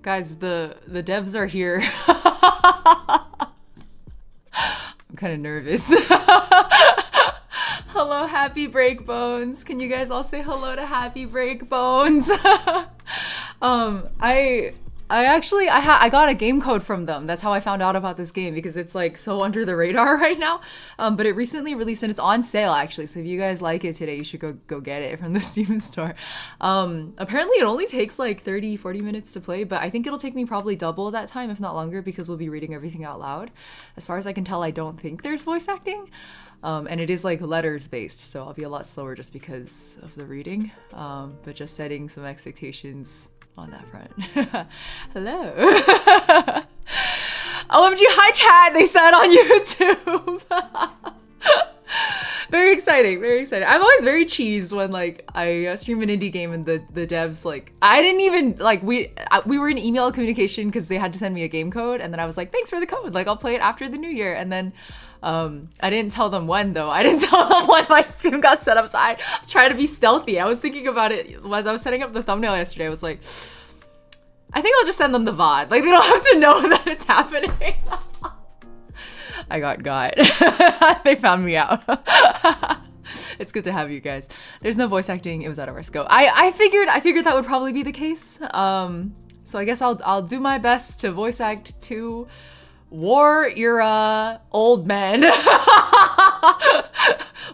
Guys, the devs are here. I'm kind of nervous. Hello, Happy Break Bones. Can you guys all say hello to Happy Break Bones? I got a game code from them. That's how I found out about this game, because it's like so under the radar right now. But it recently released and it's on sale actually. So if you guys like it today, you should go get it from the Steam store. Apparently it only takes like 30-40 minutes to play, but I think it'll take me probably double that time, if not longer, because we'll be reading everything out loud. As far as I can tell, I don't think there's voice acting. And it is like letters based, so I'll be a lot slower just because of the reading. But just setting some expectations on that front. Hello. OMG, hi chat, they said on YouTube. Very exciting, very exciting. I'm always very cheesed when like I stream an indie game and the devs like, I didn't even like, we were in email communication because they had to send me a game code, and then I was like, thanks for the code, like I'll play it after the new year. And then I didn't tell them when though. I didn't tell them when my stream got set up. So I was trying to be stealthy. I was thinking about it as I was setting up the thumbnail yesterday. I was like, I think I'll just send them the VOD. Like they don't have to know that it's happening. I got. They found me out. It's good to have you guys. There's no voice acting. It was out of our scope. I figured that would probably be the case. So I guess I'll do my best to voice act two war era old men.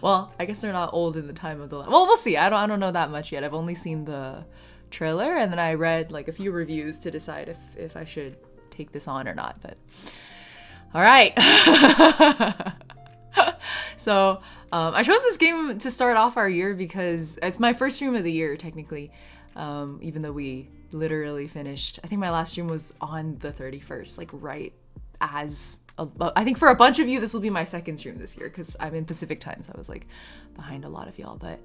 Well, I guess they're not old in the time of the. Well, we'll see. I don't know that much yet. I've only seen the trailer, and then I read like a few reviews to decide if I should take this on or not. But all right. So I chose this game to start off our year because it's my first stream of the year technically, even though we literally finished. I think my last stream was on the 31st, like right as I think for a bunch of you this will be my second stream this year because I'm in Pacific time, so I was like behind a lot of y'all. But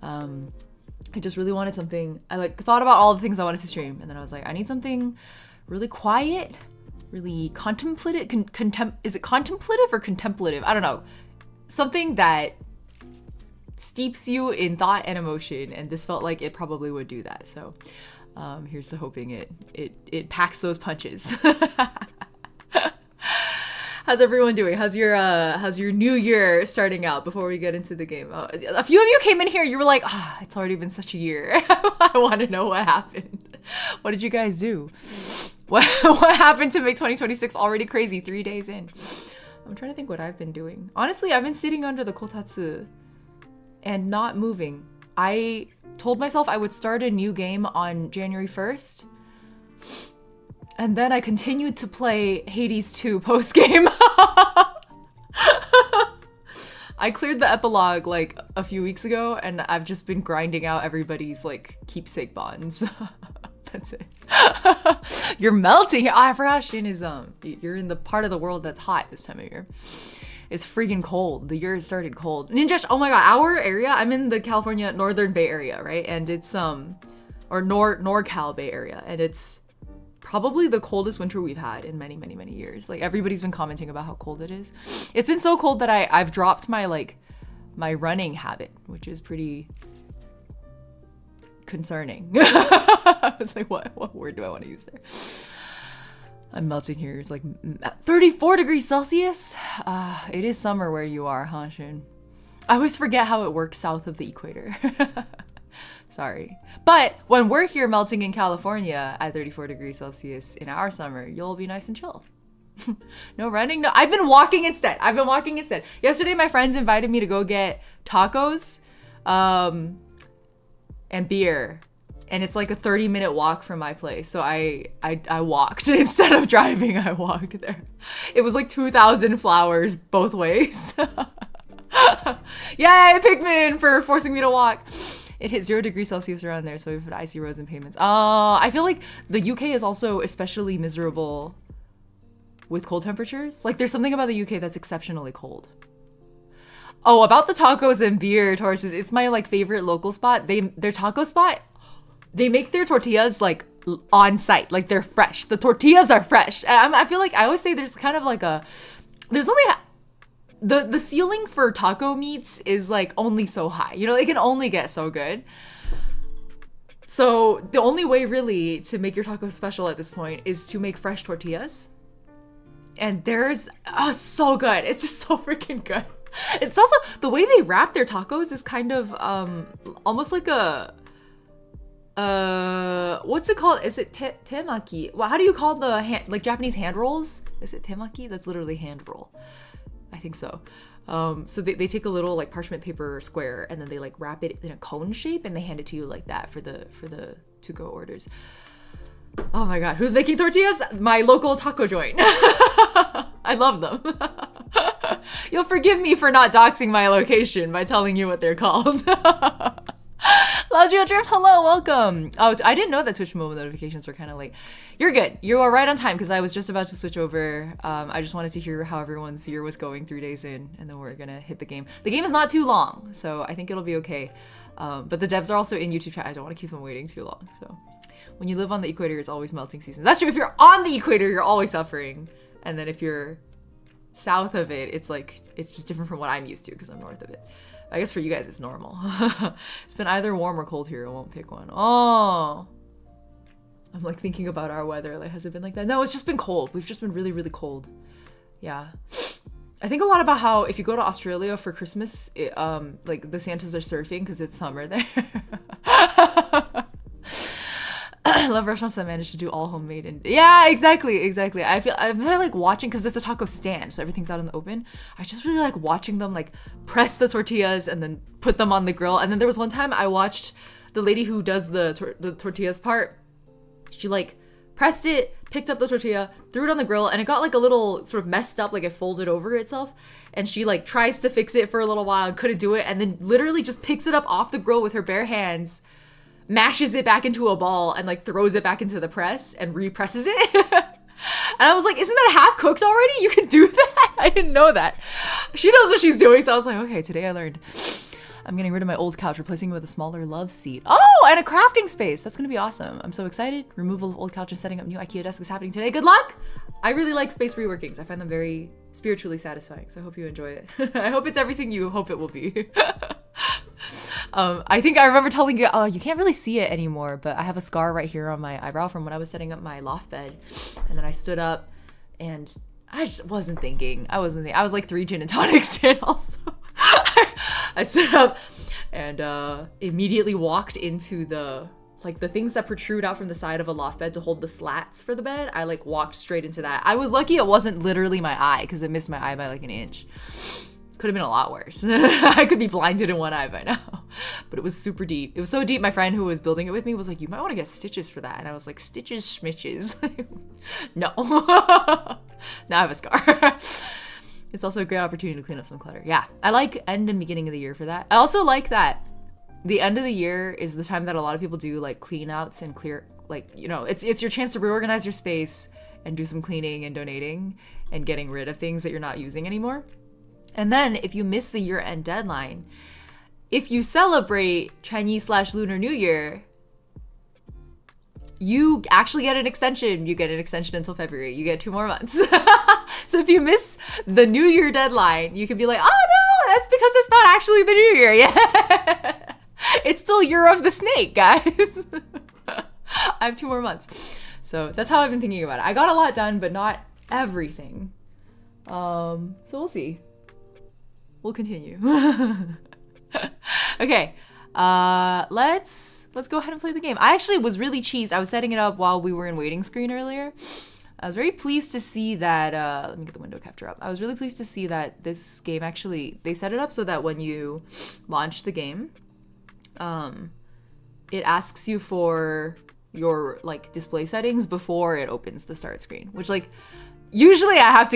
I just really wanted something. I like thought about all the things I wanted to stream, and then I was like, I need something really quiet, really contemplative. Is it contemplative or contemplative? I don't know. Something that steeps you in thought and emotion, and this felt like it probably would do that. So here's to hoping it packs those punches. How's everyone doing? How's your new year starting out before we get into the game? A few of you came in here, you were like, it's already been such a year. I want to know what happened. What did you guys do? What happened to make 2026 already crazy 3 days in? I'm trying to think what I've been doing. Honestly, I've been sitting under the kotatsu and not moving. I told myself I would start a new game on January 1st. And then I continued to play Hades 2 post-game. I cleared the epilogue like a few weeks ago, and I've just been grinding out everybody's like keepsake bonds. That's it. You're melting. Oh, I forgot Shin is you're in the part of the world that's hot this time of year. It's freaking cold. The year started cold. Ninja, oh my god, our area, I'm in the California Northern Bay Area, right? And it's or NorCal Bay Area, and it's probably the coldest winter we've had in many years. Like everybody's been commenting about how cold it is. It's been so cold that I've dropped my running habit, which is pretty concerning. I was like, what word do I want to use there? I'm melting here. It's like 34 degrees Celsius. It is summer where you are, huh, Shin? I always forget how it works south of the equator. Sorry. But when we're here melting in California at 34 degrees Celsius in our summer, you'll be nice and chill. No running? No, I've been walking instead. Yesterday, my friends invited me to go get tacos and beer. And it's like a 30-minute walk from my place. So I walked. Instead of driving, I walked there. It was like 2,000 flowers both ways. Yay, Pikmin, for forcing me to walk. It hit 0 degrees Celsius around there, so we've had icy roads and pavements. I feel like the UK is also especially miserable with cold temperatures. Like, there's something about the UK that's exceptionally cold. Oh, about the tacos and beer, Tauruses, it's my, like, favorite local spot. Their taco spot, they make their tortillas, like, on site. Like, they're fresh. The tortillas are fresh. I feel like, I always say there's kind of like there's only... The ceiling for taco meats is like only so high. You know, it can only get so good. So the only way really to make your taco special at this point is to make fresh tortillas. And there's, oh, so good. It's just so freaking good. It's also, the way they wrap their tacos is kind of almost like a, what's it called? Is it temaki? Well, how do you call the like Japanese hand rolls? Is it temaki? That's literally hand roll. I think so. So they take a little like parchment paper square and then they like wrap it in a cone shape and they hand it to you like that for the to-go orders. Oh my god, who's making tortillas? My local taco joint. I love them. You'll forgive me for not doxing my location by telling you what they're called. Lodgio Drift, hello, welcome. Oh, I didn't know that Twitch mobile notifications were kind of late. You're good. You are right on time because I was just about to switch over. I just wanted to hear how everyone's year was going 3 days in, and then we're gonna hit the game. The game is not too long, so I think it'll be okay. But the devs are also in YouTube chat. I don't want to keep them waiting too long. So when you live on the equator, it's always melting season. That's true. If you're on the equator, you're always suffering. And then if you're south of it, it's like, it's just different from what I'm used to because I'm north of it. I guess for you guys, it's normal. It's been either warm or cold here. I won't pick one. Oh, I'm like thinking about our weather. Like, has it been like that? No, it's just been cold. We've just been really, really cold. Yeah. I think a lot about how if you go to Australia for Christmas, it, like the Santas are surfing because it's summer there. I love restaurants that manage to do all homemade and yeah, exactly. I feel like watching because it's a taco stand, so everything's out in the open. I just really like watching them like press the tortillas and then put them on the grill. And then there was one time I watched the lady who does the tortillas part. She like pressed it, picked up the tortilla, threw it on the grill, and it got like a little sort of messed up, like it folded over itself. And she like tries to fix it for a little while and couldn't do it, and then literally just picks it up off the grill with her bare hands, mashes it back into a ball and like throws it back into the press and represses it. And I was like, isn't that half cooked already? You can do that? I didn't know that. She knows what she's doing. So I was like, okay, today I learned. I'm getting rid of my old couch, replacing it with a smaller love seat. Oh, and a crafting space. That's going to be awesome. I'm so excited. Removal of old couch and setting up new IKEA desk is happening today. Good luck. I really like space reworkings. I find them very spiritually satisfying. So I hope you enjoy it. I hope it's everything you hope it will be. I think I remember telling you, oh, you can't really see it anymore, but I have a scar right here on my eyebrow from when I was setting up my loft bed. And then I stood up and I just wasn't thinking. I was like 3 gin and tonics in also. I stood up and immediately walked into the things that protrude out from the side of a loft bed to hold the slats for the bed. I like walked straight into that. I was lucky it wasn't literally my eye because it missed my eye by like an inch. Could have been a lot worse. I could be blinded in one eye by now. But it was super deep. It was so deep, my friend who was building it with me was like, you might want to get stitches for that. And I was like, stitches, schmitches. No. Now I have a scar. It's also a great opportunity to clean up some clutter. Yeah, I like end and beginning of the year for that. I also like that the end of the year is the time that a lot of people do like clean outs and clear, like, you know, it's your chance to reorganize your space and do some cleaning and donating and getting rid of things that you're not using anymore. And then if you miss the year-end deadline, if you celebrate Chinese/Lunar New Year, you actually get an extension. You get an extension until February. You get 2 more months. So if you miss the New Year deadline, you could be like, oh no, that's because it's not actually the New Year yet. It's still Year of the Snake, guys. I have 2 more months. So that's how I've been thinking about it. I got a lot done, but not everything. So we'll see. We'll continue. Okay, let's go ahead and play the game. I actually was really cheesed. I was setting it up while we were in waiting screen earlier. I was very pleased to see that, let me get the window capture up. I was really pleased to see that this game actually, they set it up so that when you launch the game, it asks you for your like display settings before it opens the start screen, which like, usually I have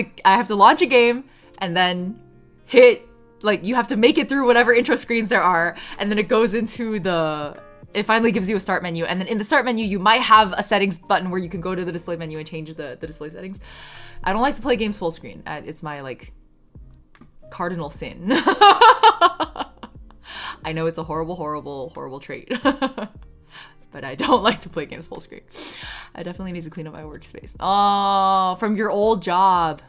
to launch a game and then hit, like you have to make it through whatever intro screens there are, and then it goes into it finally gives you a start menu, and then in the start menu you might have a settings button where you can go to the display menu and change the display settings. I don't like to play games full screen. It's my like cardinal sin. I know it's a horrible trait. But I don't like to play games full screen. I definitely need to clean up my workspace. Oh, from your old job.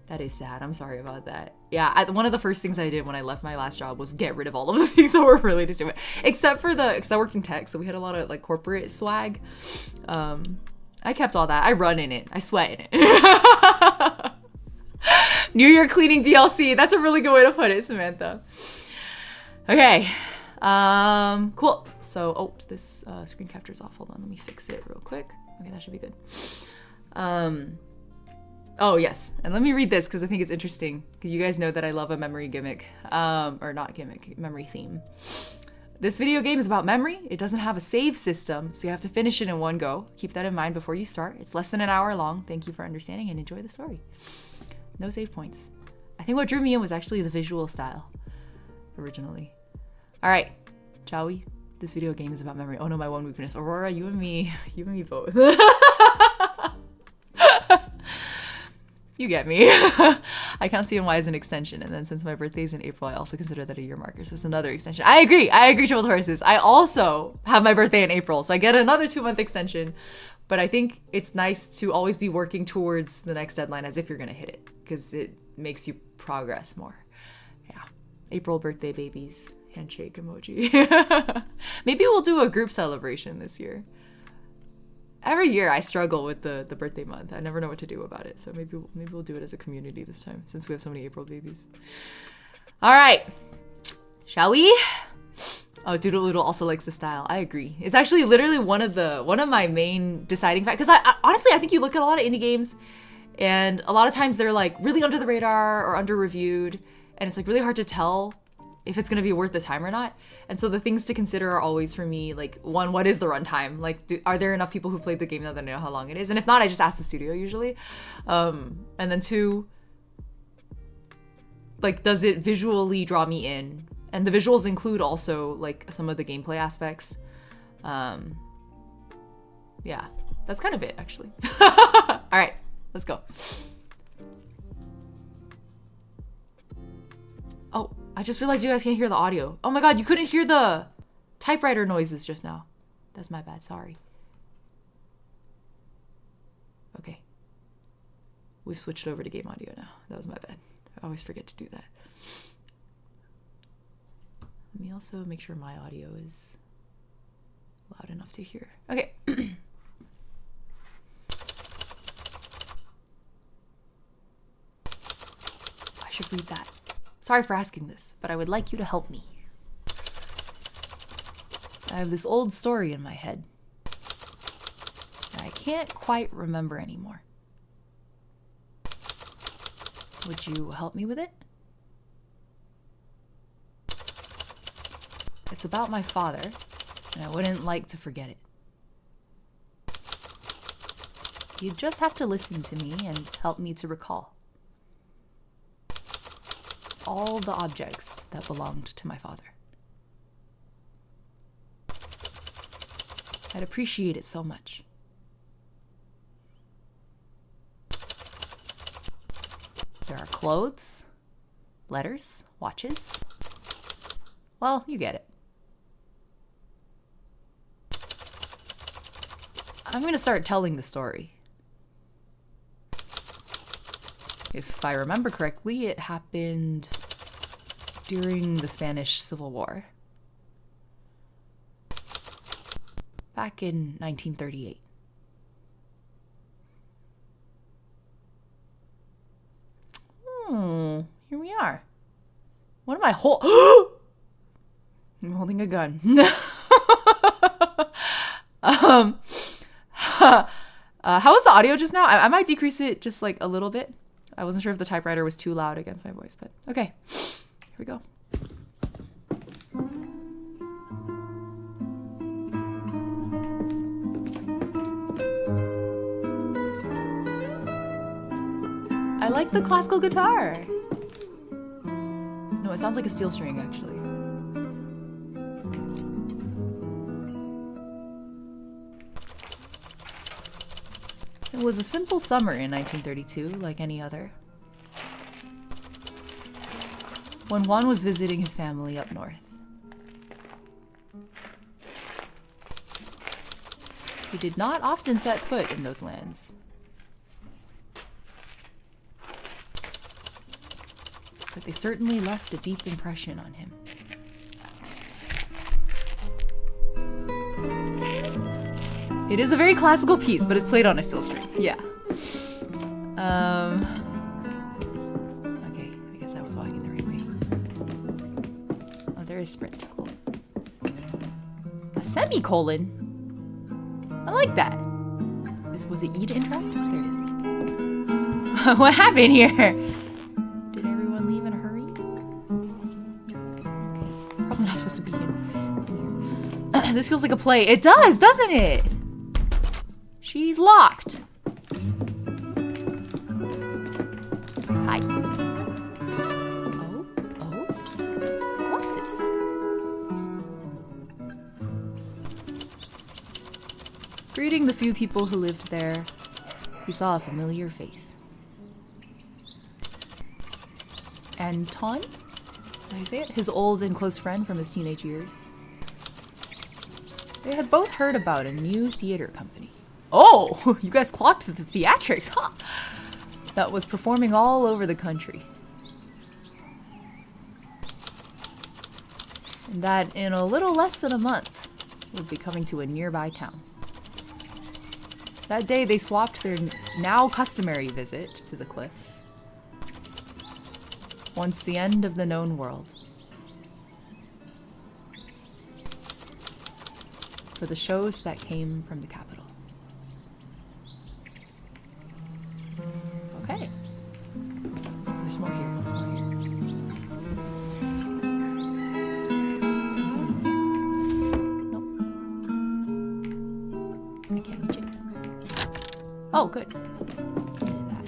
That is sad. I'm sorry about that. Yeah, one of the first things I did when I left my last job was get rid of all of the things that were related to it. Except for because I worked in tech, so we had a lot of like corporate swag. I kept all that. I run in it. I sweat in it. New Year cleaning DLC. That's a really good way to put it, Samantha. Okay. Cool. So, this screen capture's off. Hold on, let me fix it real quick. Okay, that should be good. Oh, yes. And let me read this because I think it's interesting. Because you guys know that I love a memory gimmick. Or not gimmick, memory theme. This video game is about memory. It doesn't have a save system, so you have to finish it in one go. Keep that in mind before you start. It's less than an hour long. Thank you for understanding and enjoy the story. No save points. I think what drew me in was actually the visual style. Originally. Alright. Shall we? This video game is about memory. Oh no, my one weakness. Aurora, you and me both. You get me. I count CNY as an extension, and then since my birthday is in April, I also consider that a year marker, so it's another extension. I agree, Triple Tauruses. I also have my birthday in April, so I get another 2-month extension, but I think it's nice to always be working towards the next deadline as if you're gonna hit it, because it makes you progress more. Yeah, April birthday babies, handshake emoji. Maybe we'll do a group celebration this year. Every year I struggle with the birthday month. I never know what to do about it. So maybe we'll do it as a community this time since we have so many April babies. All right. Shall we? Oh, Doodle Doodle also likes the style. I agree. It's actually literally one of my main deciding factors. Because I honestly, I think you look at a lot of indie games and a lot of times they're like really under the radar or under reviewed. And it's like really hard to tell if it's going to be worth the time or not. And so the things to consider are always for me, like, one, what is the runtime? Like, are there enough people who've played the game now that I know how long it is? And if not, I just ask the studio usually. And then 2, like, does it visually draw me in? And the visuals include also, like, some of the gameplay aspects. Yeah, that's kind of it, actually. All right, let's go. Oh, I just realized you guys can't hear the audio. Oh my god, you couldn't hear the typewriter noises just now. That's my bad, sorry. Okay. We've switched over to game audio now. That was my bad. I always forget to do that. Let me also make sure my audio is loud enough to hear. Okay. I should read that. Sorry for asking this, but I would like you to help me. I have this old story in my head that I can't quite remember anymore. Would you help me with it? It's about my father, and I wouldn't like to forget it. You'd just have to listen to me and help me to recall all the objects that belonged to my father. I'd appreciate it so much. There are clothes, letters, watches. Well, you get it. I'm gonna start telling the story. If I remember correctly, it happened during the Spanish Civil War. Back in 1938. Here we are. What am I I'm holding a gun. How was the audio just now? I might decrease it just like a little bit. I wasn't sure if the typewriter was too loud against my voice, but okay. Here we go. I like the classical guitar. No, it sounds like a steel string, actually. It was a simple summer in 1932, like any other. When Juan was visiting his family up north. He did not often set foot in those lands. but they certainly left a deep impression on him. It is a very classical piece, but it's played on a steel string. Yeah. Okay, I guess I was walking the right way. Oh, there is sprint. Cool. A semicolon? I like that. Was it E to interact? There it is. What happened here? Did everyone leave in a hurry? Okay. Probably not supposed to be in here. This feels like a play. It does, doesn't it? She's locked. Hi. Oh. Glasses. Greeting the few people who lived there, he saw a familiar face. Anton? Is that how you say it? His old and close friend from his teenage years. They had both heard about a new theater company. Oh, you guys clocked the theatrics, huh? That was performing all over the country. And that in a little less than a month would be coming to a nearby town. That day they swapped their now customary visit to the cliffs. Once the end of the known world. For the shows that came from the capital. Okay. There's more here. Nope. I can't reach it. Oh, good. I did that.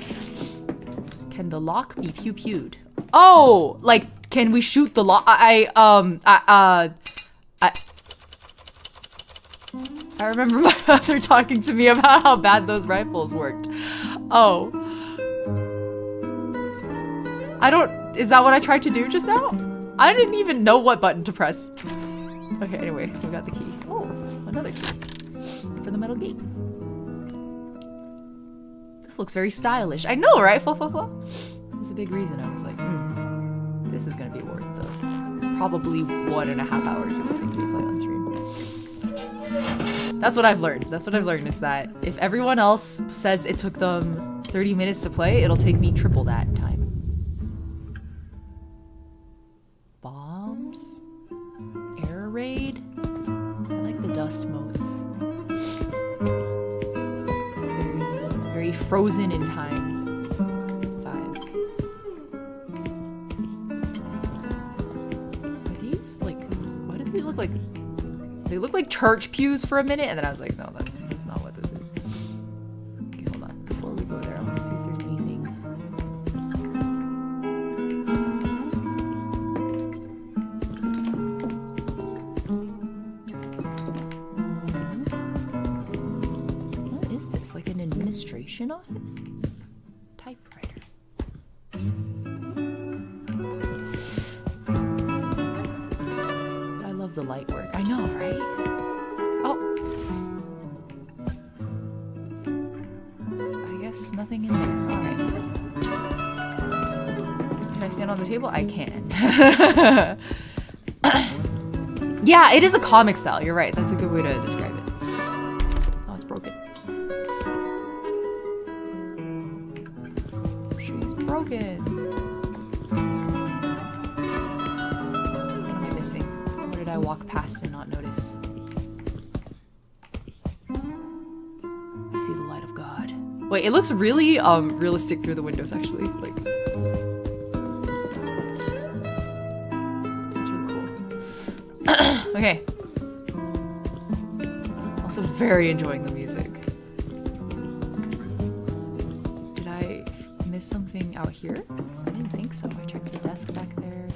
Can the lock be pew-pewed? Oh, like, can we shoot the lock? I remember my mother talking to me about how bad those rifles worked. Oh. Is that what I tried to do just now? I didn't even know what button to press. Okay, anyway, we got the key. Oh, another key. For the metal gate. This looks very stylish. I know, right? There's a big reason I was like, this is gonna be worth the probably 1.5 hours it will take me to play on stream. That's what I've learned. That's what I've learned is that if everyone else says it took them 30 minutes to play, it'll take me triple that time. Bombs? Air raid? I like the dust modes. Very frozen in time. 5. Are these like, why do they look like? They look like church pews for a minute, and then I was like, no, that's not what this is. Okay, hold on. Before we go there, I want to see if there's anything. What is this? Like an administration office? Typewriter. I love the light work. I know, right? Oh. I guess nothing in there. Alright. Can I stand on the table? I can. Yeah, it is a comic style. You're right. That's a good way to describe it. Oh, it's broken. She's broken. What am I missing? What did I walk past and not notice? I see the light of God. Wait, it looks really realistic through the windows actually. Like it's really cool. Okay. Also very enjoying the music. Did I miss something out here? I didn't think so. I checked the desk back there.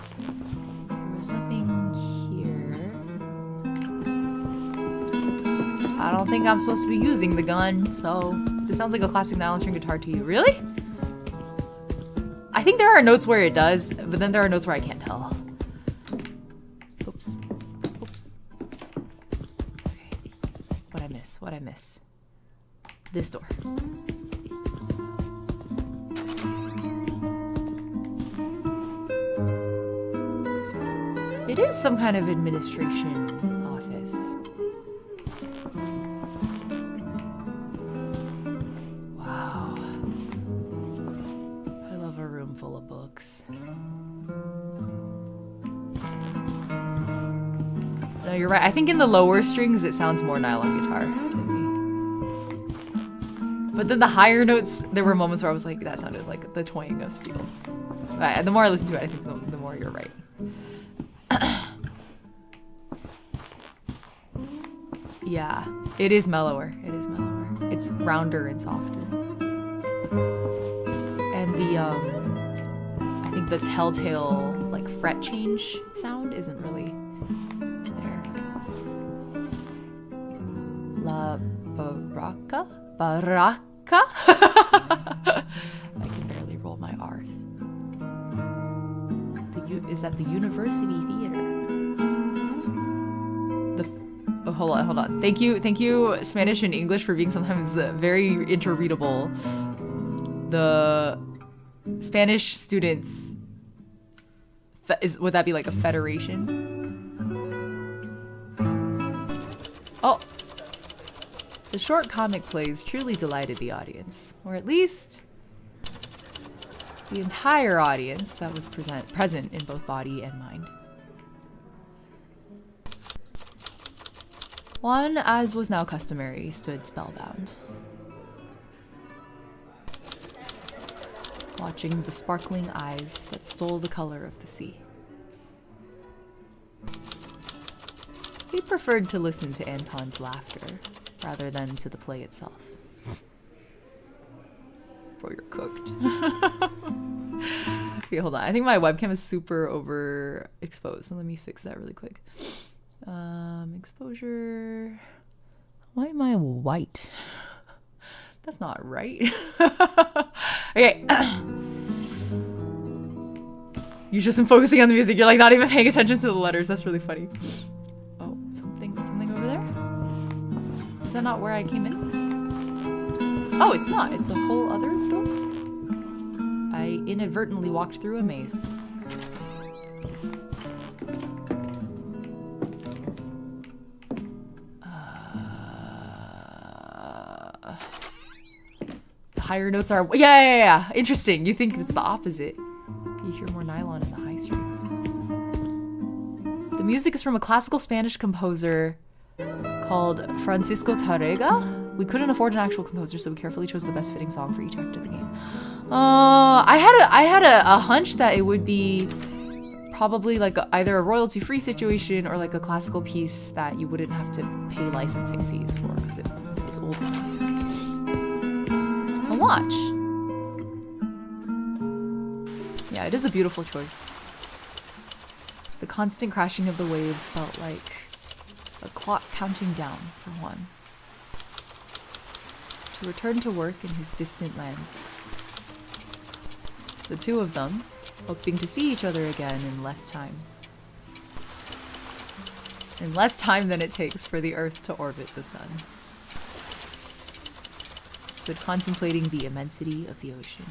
There was nothing here. I don't think I'm supposed to be using the gun, so this sounds like a classic nylon string guitar to you. Really? I think there are notes where it does, but then there are notes where I can't tell. Oops. Oops. Okay. What'd I miss? What'd I miss? This door. It is some kind of administration office. Wow. I love a room full of books. No, you're right. I think in the lower strings it sounds more nylon guitar to me. But then the higher notes, there were moments where I was like, that sounded like the twang of steel. The more I listen to it, I think the more you're right. Yeah, it is mellower. It is mellower. It's rounder and softer. And the I think the telltale like fret change sound isn't really there. La baraka? Baraka? I can barely roll my R's. Is that the University Theater? Oh, hold on. Thank you, Spanish and English, for being sometimes very interreadable. The Spanish students, would that be like a federation? Oh, the short comic plays truly delighted the audience, or at least the entire audience that was present in both body and mind. Juan, as was now customary, stood spellbound, watching the sparkling eyes that stole the color of the sea. He preferred to listen to Anton's laughter rather than to the play itself. Bro, you're cooked. Okay, hold on. I think my webcam is super overexposed, so let me fix that really quick. Exposure. Why am I white? That's not right. Okay. You've just been focusing on the music. You're like not even paying attention to the letters. That's really funny. Oh, something over there? Is that not where I came in? Oh, it's not. It's a whole other door. I inadvertently walked through a maze. Higher notes are yeah. Interesting. You think it's the opposite. You hear more nylon in the high strings. The music is from a classical Spanish composer called Francisco Tárrega. We couldn't afford an actual composer, so we carefully chose the best fitting song for each act of the game. I had a hunch that it would be probably like either a royalty-free situation or like a classical piece that you wouldn't have to pay licensing fees for because it was old enough. Watch. Yeah, it is a beautiful choice. The constant crashing of the waves felt like a clock counting down for Juan to return to work in his distant lands. The two of them hoping to see each other again in less time. In less time than it takes for the Earth to orbit the sun. Stood contemplating the immensity of the ocean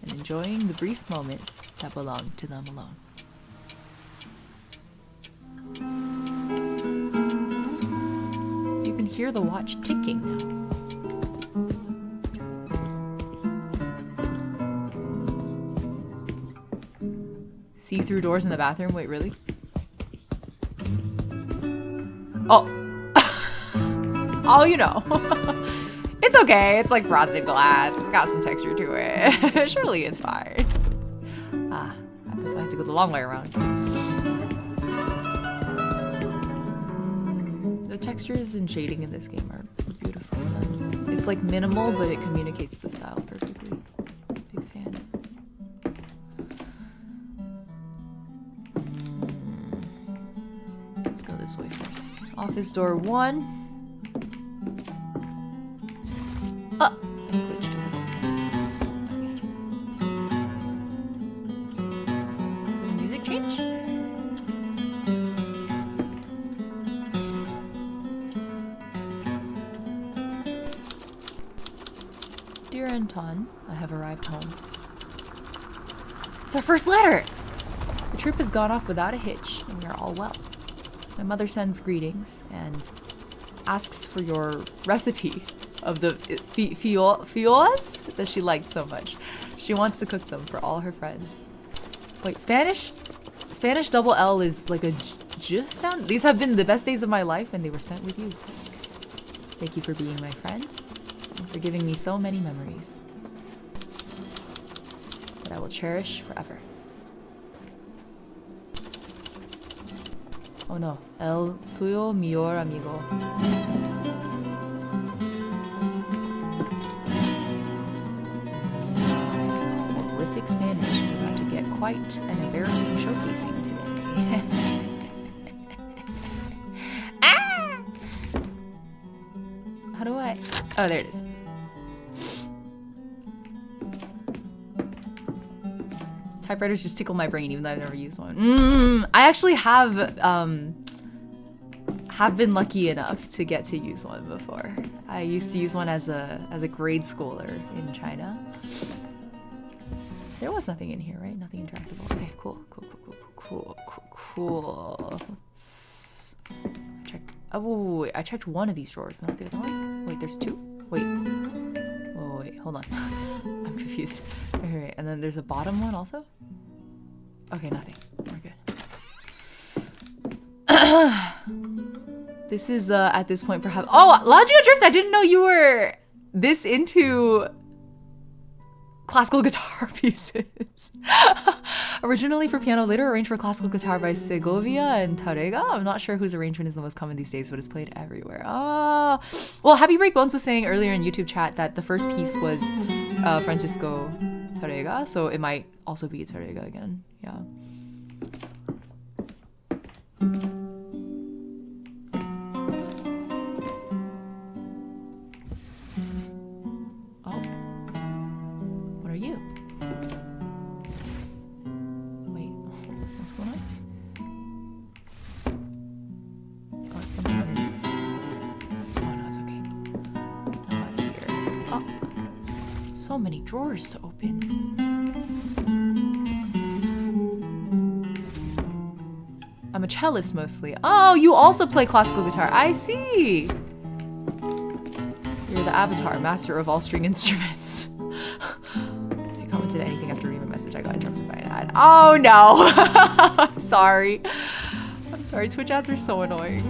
and enjoying the brief moment that belonged to them alone. You can hear the watch ticking now. See-through doors in the bathroom? Wait, really? Oh! Oh, you know. It's okay. It's like frosted glass. It's got some texture to it. Surely it's fine. Ah, that's why I have to go the long way around. The textures and shading in this game are beautiful. It's like minimal, but it communicates the style perfectly. Big fan. Let's go this way first. Office door 1. Oh, I glitched a little. Okay. Did the music change? Dear Anton, I have arrived home. It's our first letter! The trip has gone off without a hitch, and we are all well. My mother sends greetings and asks for your recipe of the fiolas that she liked so much. She wants to cook them for all her friends. Wait, Spanish? Spanish double L is like a j sound? These have been the best days of my life, and they were spent with you. Thank you for being my friend, and for giving me so many memories that I will cherish forever. Oh no, el tuyo mejor amigo. Horrific Spanish is about to get quite an embarrassing showcasing today. Ah! How do I? Oh, there it is. Typewriters just tickle my brain, even though I've never used one. I actually have been lucky enough to get to use one before. I used to use one as a grade schooler in China. There was nothing in here, right? Nothing interactable. Okay, cool. Let's check. Oh wait, I checked one of these drawers, but not the other one. Wait, there's two. Wait. Oh wait, hold on. I'm confused. Okay, and then there's a bottom one also. Okay, nothing. We're good. This is at this point perhaps. Oh, Logio Drift! I didn't know you were this into classical guitar pieces. Originally for piano, later arranged for classical guitar by Segovia and Tarrega. I'm not sure whose arrangement is the most common these days, but it's played everywhere. Oh, well, Happy Break Bones was saying earlier in YouTube chat that the first piece was Francisco Tarrega, so it might also be Tarrega again. Yeah. So many drawers to open. I'm a cellist mostly. Oh, you also play classical guitar. I see. You're the avatar, master of all string instruments. If you commented anything after reading my message, I got interrupted by an ad. Oh no. I'm sorry. I'm sorry. Twitch ads are so annoying.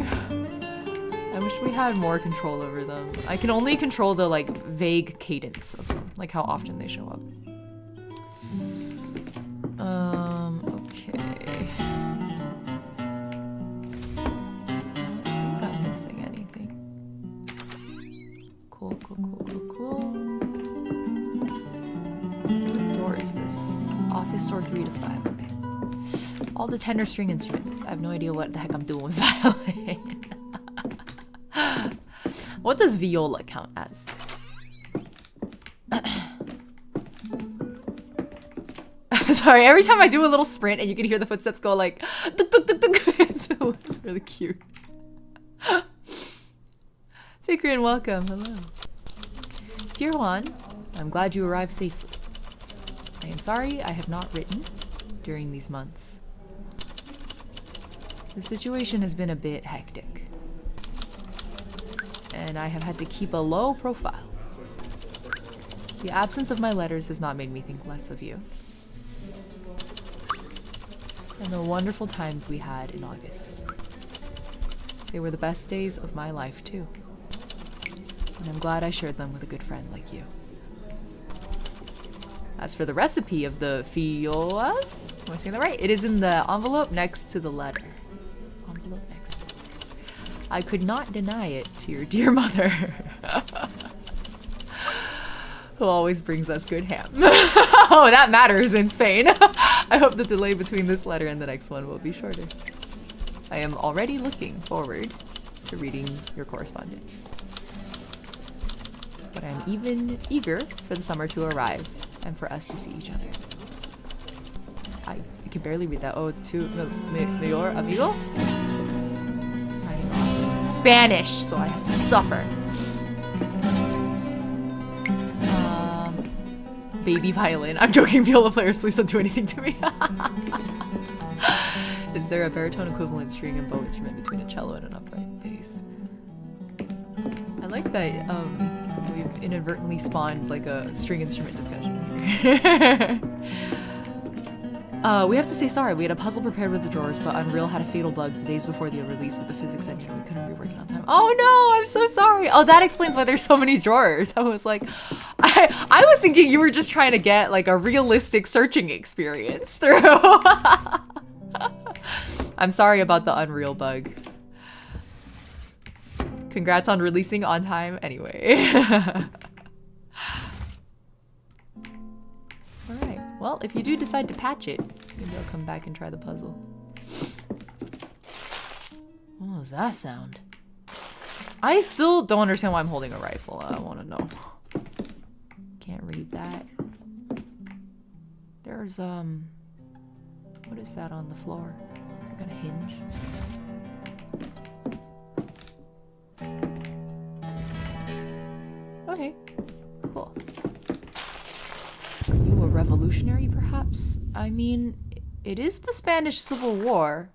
I wish we had more control over them. I can only control the like vague cadence of them, like how often they show up. Okay. I don't think I'm missing anything. Cool. What door is this? Office door 3 to 5. Okay. All the tender string instruments. I have no idea what the heck I'm doing with violin. What does viola count as? Sorry, every time I do a little sprint and you can hear the footsteps go like tuk, tuk, tuk, tuk. It's really cute. Fikrian, welcome. Hello. Dear Juan, I'm glad you arrived safely. I am sorry I have not written during these months. The situation has been a bit hectic, and I have had to keep a low profile. The absence of my letters has not made me think less of you. And the wonderful times we had in August. They were the best days of my life, too. And I'm glad I shared them with a good friend like you. As for the recipe of the fiolas, am I saying that right? It is in the envelope next to the letter. I could not deny it to your dear mother, who always brings us good ham. Oh, that matters in Spain. I hope the delay between this letter and the next one will be shorter. I am already looking forward to reading your correspondence. But I'm even eager for the summer to arrive and for us to see each other. I can barely read that. Oh, to mayor amigo? Spanish, so I have to suffer. Baby violin. I'm joking, viola players, please don't do anything to me. there a baritone equivalent string and bow instrument between a cello and an upright bass? I like that we've inadvertently spawned like a string instrument discussion here. We have to say sorry. We had a puzzle prepared with the drawers, but Unreal had a fatal bug the days before the release of the physics engine. We couldn't rework it on time. Oh no, I'm so sorry. Oh, that explains why there's so many drawers. I was like, I was thinking you were just trying to get like a realistic searching experience through. I'm sorry about the Unreal bug. Congrats on releasing on time anyway. Alright, well, if you do decide to patch it, maybe I'll come back and try the puzzle. What was that sound? I still don't understand why I'm holding a rifle. I want to know. Can't read that. There's, what is that on the floor? I got a hinge. Okay, cool. Are you a revolutionary, perhaps? I mean, it is the Spanish Civil War.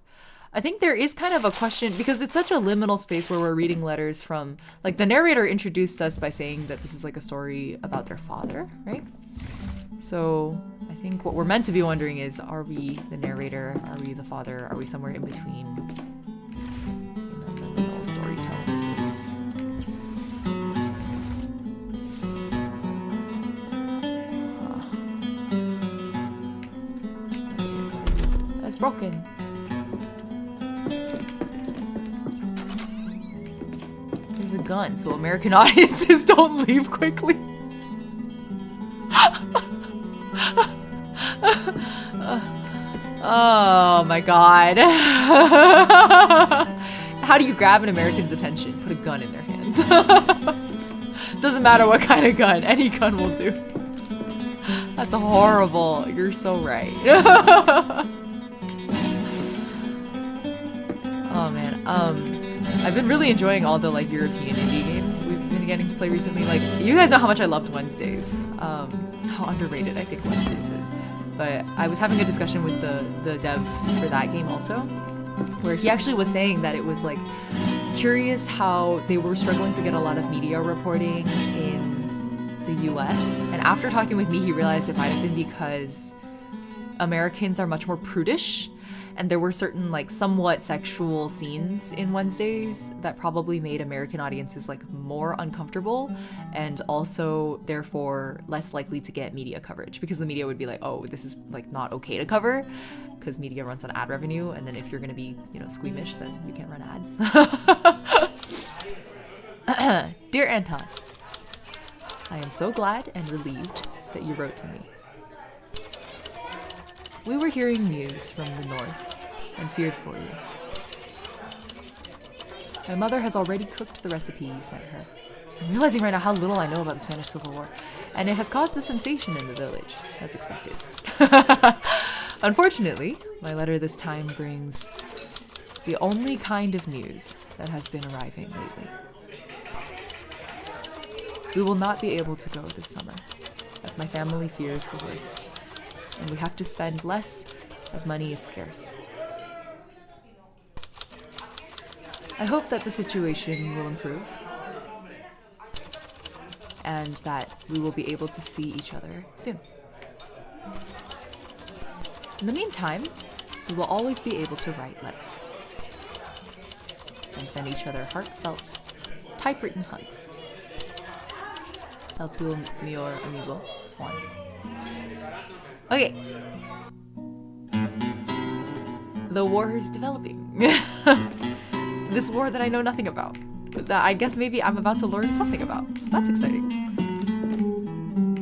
I think there is kind of a question, because it's such a liminal space where we're reading letters from, like, the narrator introduced us by saying that this is like a story about their father, right? So I think what we're meant to be wondering is, are we the narrator? Are we the father? Are we somewhere in between? In a liminal storytelling space. Oops. That's broken. There's a gun, so American audiences don't leave quickly. Oh my god. How do you grab an American's attention? Put a gun in their hands. Doesn't matter what kind of gun, any gun will do. That's horrible. You're so right. Oh man. I've been really enjoying all the like European indie games we've been getting to play recently. Like, you guys know how much I loved Wednesdays. How underrated I think Wednesdays is. But I was having a discussion with the dev for that game also, where he actually was saying that it was like curious how they were struggling to get a lot of media reporting in the US. And after talking with me, he realized it might have been because Americans are much more prudish, and there were certain like somewhat sexual scenes in Wednesdays that probably made American audiences like more uncomfortable, and also therefore less likely to get media coverage, because the media would be like, oh, this is like not okay to cover, because media runs on ad revenue, and then if you're gonna be, you know, squeamish, then you can't run ads. Dear Anton, I am so glad and relieved that you wrote to me. We were hearing news from the north and feared for you. My mother has already cooked the recipe you sent her. I'm realizing right now how little I know about the Spanish Civil War, and it has caused a sensation in the village, as expected. Unfortunately, my letter this time brings the only kind of news that has been arriving lately. We will not be able to go this summer, as my family fears the worst, and we have to spend less as money is scarce. I hope that the situation will improve, and that we will be able to see each other soon. In the meantime, we will always be able to write letters and send each other heartfelt, typewritten hugs. El tu mejor amigo, Juan. Okay. The war is developing. This war that I know nothing about. That I guess maybe I'm about to learn something about. So that's exciting.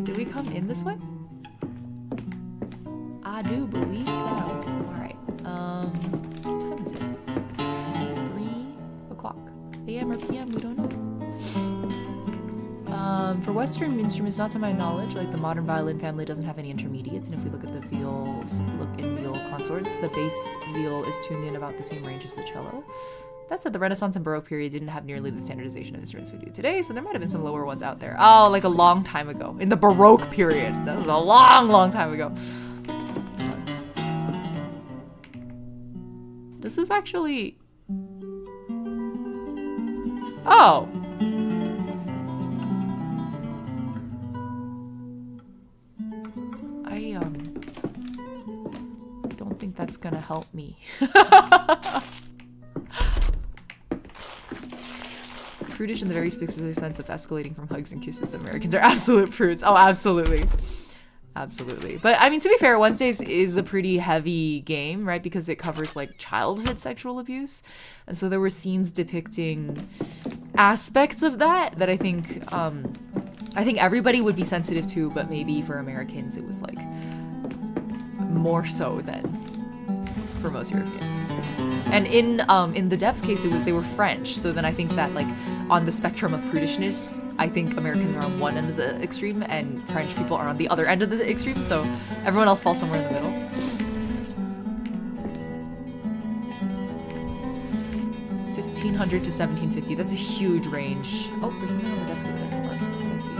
Did we come in this way? I do believe so. Alright. What time is it? 3 o'clock. AM or PM? We don't know. For Western instruments, not to my knowledge, like the modern violin family doesn't have any intermediates, and if we look at the viols, look in viol consorts, the bass viol is tuned in about the same range as the cello. That said, the Renaissance and Baroque period didn't have nearly the standardization of instruments we do today, so there might have been some lower ones out there. Oh, like a long time ago. In the Baroque period. That was a long, long time ago. Does this actually... Oh! I don't think that's gonna help me. Prudish in the very specific sense of escalating from hugs and kisses. Americans are absolute prudes. Oh, absolutely. Absolutely. But I mean, to be fair, Wednesdays is a pretty heavy game, right? Because it covers like childhood sexual abuse. And so there were scenes depicting aspects of that I think everybody would be sensitive to, but maybe for Americans it was like more so than for most Europeans. And in the devs case, they were French. So then I think that like on the spectrum of prudishness, I think Americans are on one end of the extreme and French people are on the other end of the extreme. So everyone else falls somewhere in the middle. 1500 to 1750. That's a huge range. Oh, there's something on the desk over there. Hold on. What do I see?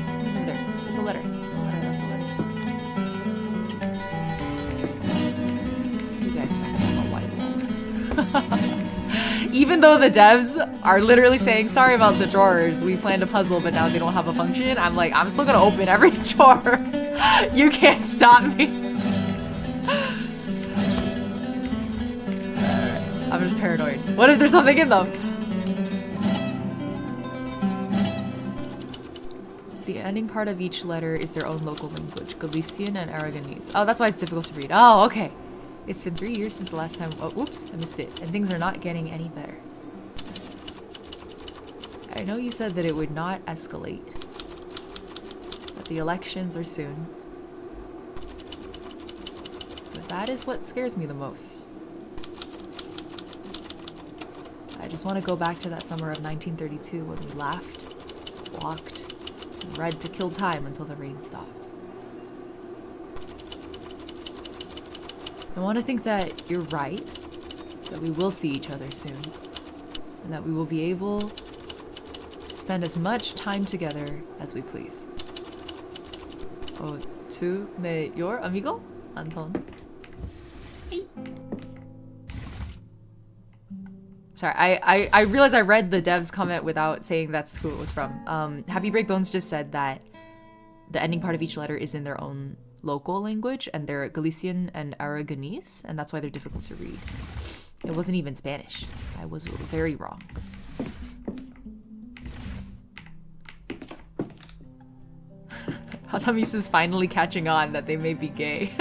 Something over there. It's a letter. It's a letter. That's a letter. You guys can have a white wall. Even though the devs are literally saying, sorry about the drawers, we planned a puzzle, but now they don't have a function. I'm like, I'm still gonna open every drawer. You can't stop me. I'm just paranoid. What if there's something in them? The ending part of each letter is their own local language, Galician and Aragonese. Oh, that's why it's difficult to read. Oh, okay. It's been 3 years since the last time. Oh, oops, I missed it. And things are not getting any better. I know you said that it would not escalate, that the elections are soon. But that is what scares me the most. I just want to go back to that summer of 1932 when we laughed, walked, and read to kill time until the rain stopped. I want to think that you're right, that we will see each other soon, and that we will be able to spend as much time together as we please. Oh, tu your amigo, Anton. Sorry, I realized I read the dev's comment without saying that's who it was from. Happy Breakbones just said that the ending part of each letter is in their own local language, and they're Galician and Aragonese, and that's why they're difficult to read. It wasn't even Spanish. I was very wrong. Hatamis is finally catching on that they may be gay.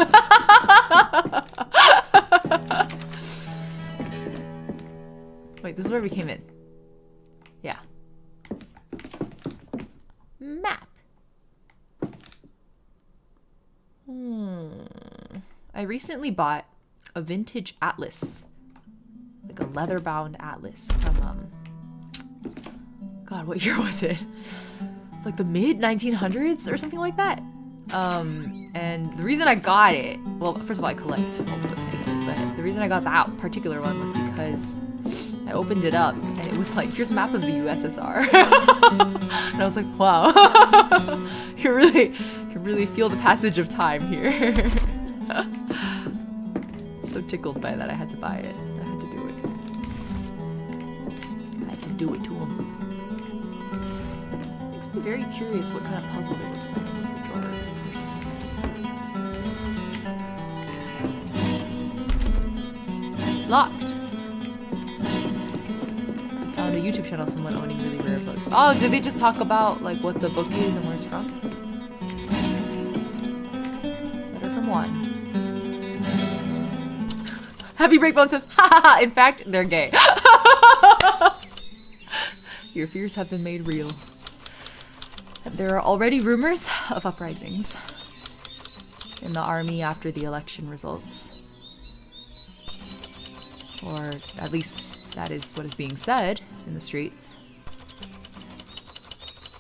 Wait, this is where we came in. Yeah. Map. I recently bought a vintage atlas, like a leather-bound atlas from God, what year was it? Like the mid 1900s or something like that. And the reason I got it, well, first of all, I collect all of those things, but the reason I got that particular one was because I opened it up and it was like, here's a map of the USSR. And I was like, wow, you can really feel the passage of time here. So tickled by that, I had to buy it. I had to do it. I had to do it to him. Makes me very curious what kind of puzzle they were planning with the drawers. They're so It's locked. I found a YouTube channel of someone owning really rare books. Oh, did they just talk about like what the book is and where it's from? Letter from one. Happy Breakbone says, ha ha ha, in fact, they're gay. Your fears have been made real. There are already rumors of uprisings in the army after the election results. Or at least that is what is being said in the streets.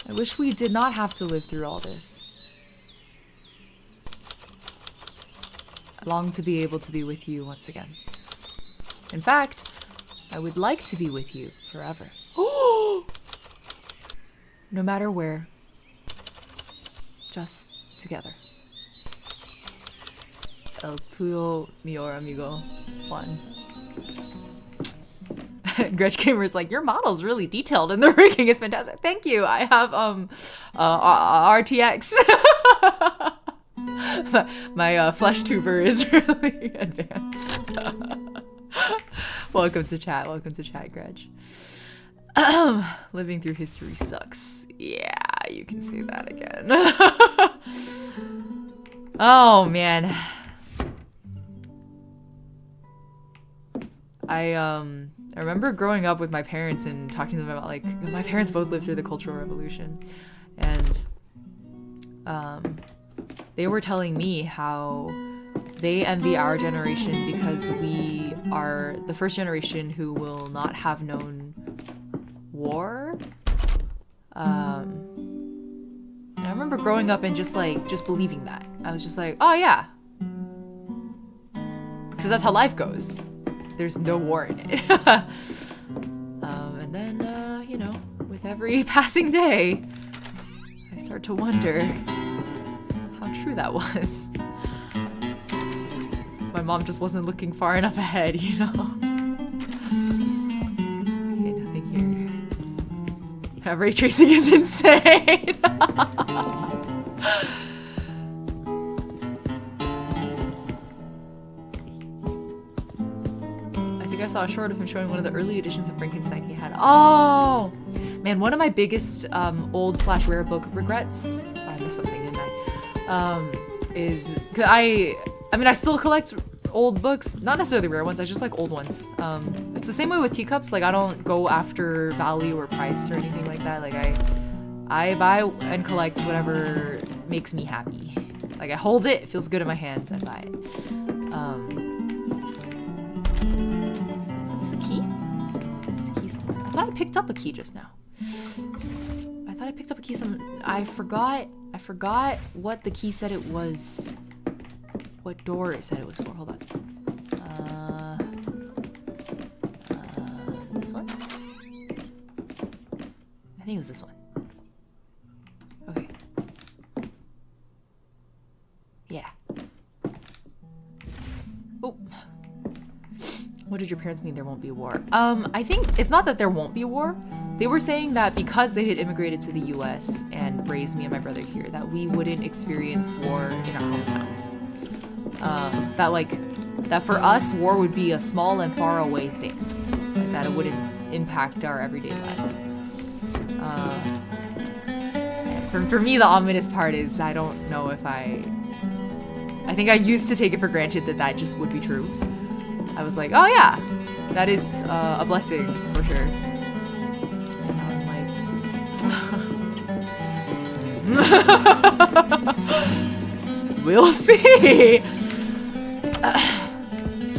I wish we did not have to live through all this. I long to be able to be with you once again. In fact, I would like to be with you forever. No matter where. Just together. El tuyo, mejor amigo, Juan. Gretch Gamer is like, your model's really detailed and the rigging is fantastic. Thank you. I have RTX. My flesh tuber is really advanced. Welcome to chat. Welcome to chat, Gretch. Living through history sucks. Yeah, you can say that again. Oh man. I remember growing up with my parents and talking to them about, like, my parents both lived through the Cultural Revolution, and they were telling me how they envy our generation because we are the first generation who will not have known war. And I remember growing up and just believing that. I was just like, oh yeah, because that's how life goes. There's no war in it. And then, you know, with every passing day, I start to wonder how true that was. My mom just wasn't looking far enough ahead, you know? Okay, nothing here. Ray tracing is insane! I saw a short of him showing one of the early editions of Frankenstein he had. Oh! Man, one of my biggest old/rare book regrets, I missed something, didn't I? Is, cause I mean, I still collect old books, not necessarily rare ones, I just like old ones. It's the same way with teacups, like I don't go after value or price or anything like that. Like I buy and collect whatever makes me happy. Like I hold it, it feels good in my hands, I buy it. There's a key? There's a key somewhere. I thought I picked up a key just now. I thought I picked up a key I forgot what the key said it was. What door it said it was for. Hold on. This one? I think it was this one. Okay. Yeah. Oh. What did your parents mean there won't be a war? I think it's not that there won't be a war. They were saying that because they had immigrated to the US and raised me and my brother here, that we wouldn't experience war in our hometowns. That for us, war would be a small and far away thing. Like that it wouldn't impact our everyday lives. For me, the ominous part is I don't know if I think I used to take it for granted that just would be true. I was like, oh yeah, that is a blessing for sure. And I'm like, we'll see.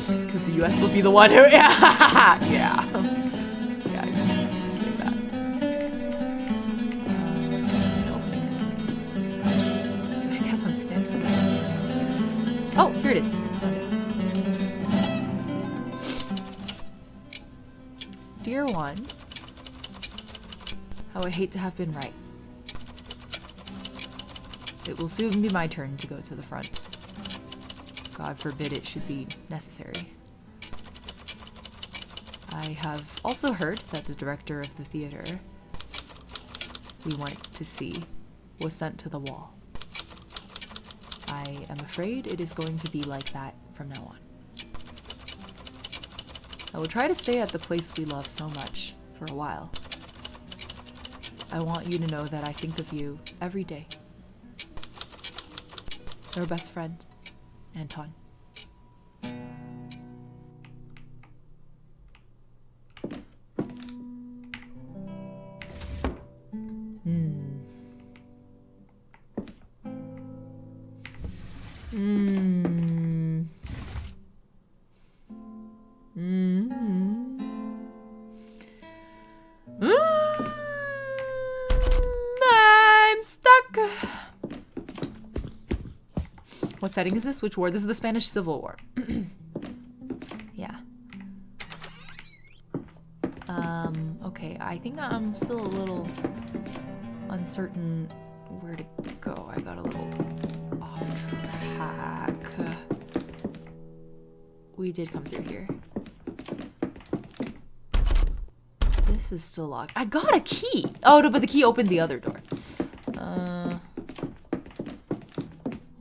Because the US will be the one who, yeah, yeah, I can say that. I guess I'm standing. Oh, here it is. Dear one, how I hate to have been right. It will soon be my turn to go to the front. God forbid it should be necessary. I have also heard that the director of the theater we went to see was sent to the wall. I am afraid it is going to be like that from now on. I will try to stay at the place we love so much for a while. I want you to know that I think of you every day. Your best friend, Anton. I'm stuck. What setting is this? Which war? This is the Spanish Civil War. Yeah. Okay, I think I'm still a little uncertain where to go. I got a little off track. We did come through here. This is still locked. I got a key. Oh, no, but the key opened the other door.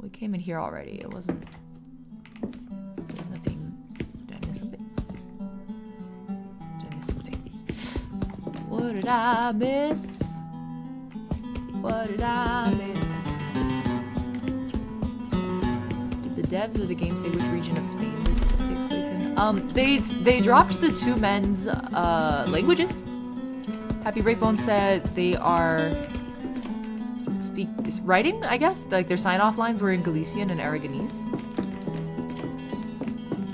We came in here already. It wasn't... There's nothing... Did I miss something? Did I miss something? What did I miss? What did I miss? Did the devs of the game say which region of Spain this takes place in? They dropped the two men's languages. Happy Breakbone said they are writing, I guess. Like their sign-off lines were in Galician and Aragonese.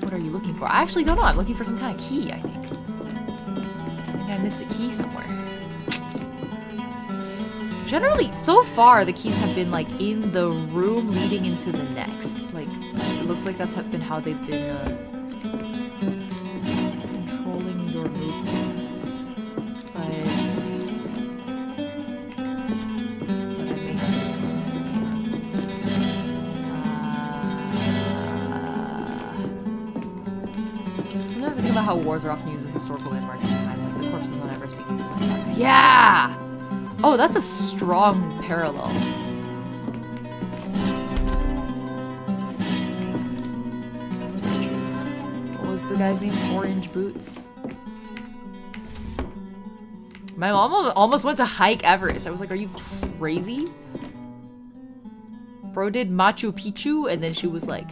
What are you looking for? I actually don't know. I'm looking for some kind of key, I think. I think I missed a key somewhere. Generally, so far, the keys have been, like, in the room leading into the next. Like, it looks like that's been how they've been, controlling your movement. But I may have this one. Sometimes I think about how wars are often used as historical landmarks in time, like the corpses on Everest being used as landmarks. Yeah! Oh, that's a strong parallel. That's very true. What was the guy's name? Orange Boots. My mom almost went to hike Everest. I was like, are you crazy? Bro did Machu Picchu, and then she was like,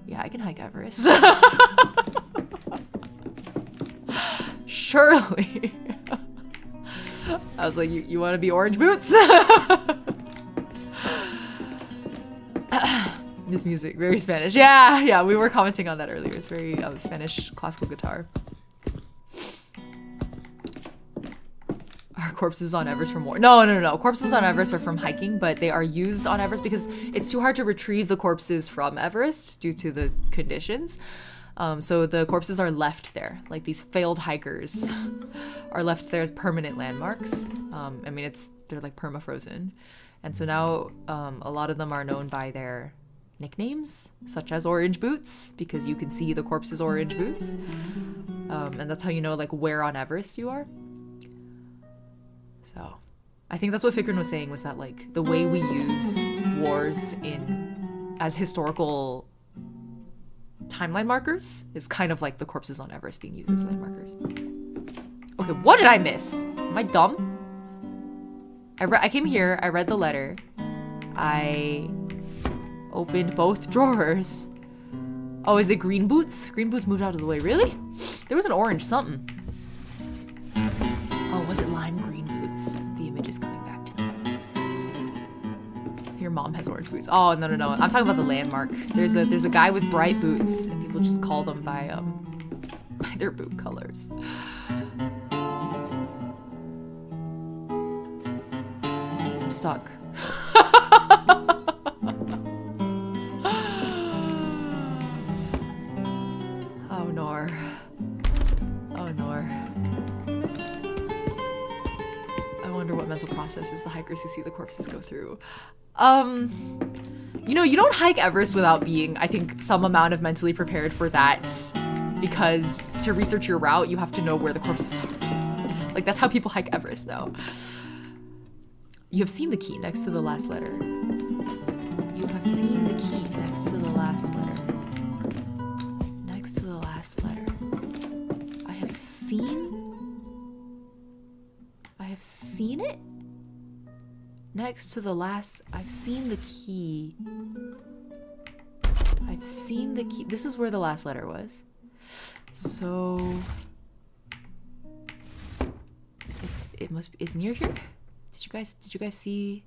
yeah, I can hike Everest. Surely. I was like, you want to be Orange Boots? This music, very Spanish. Yeah, we were commenting on that earlier. It's very Spanish classical guitar. Are corpses on Everest from war? No. Corpses on Everest are from hiking, but they are used on Everest because it's too hard to retrieve the corpses from Everest due to the conditions. So the corpses are left there, like these failed hikers are left there as permanent landmarks. I mean, they're like permafrozen. And so now a lot of them are known by their nicknames, such as Orange Boots, because you can see the corpse's orange boots. And that's how you know like where on Everest you are. So I think that's what Fikrin was saying, was that like the way we use wars as historical timeline markers is kind of like the corpses on Everest being used as landmarkers. Okay, what did I miss? Am I dumb? I came here, I read the letter, I opened both drawers. Oh, is it Green Boots? Green Boots moved out of the way. Really? There was an orange something. Oh, was it lime green boots? The image is coming back to me. Your mom has orange boots. Oh, no. I'm talking about the landmark. There's a guy with bright boots, and people just call them by their boot colors. I'm stuck. Oh, Nor. I wonder what mental processes the hikers who see the corpses go through. You know, you don't hike Everest without being, I think, some amount of mentally prepared for that, because to research your route, you have to know where the corpses are. Like, that's how people hike Everest, though. You have seen the key next to the last letter. You have seen the key next to the last letter. Next to the last letter. I have seen it? Next to the last... I've seen the key. I've seen the key. This is where the last letter was. So... It's near here? Did you guys see...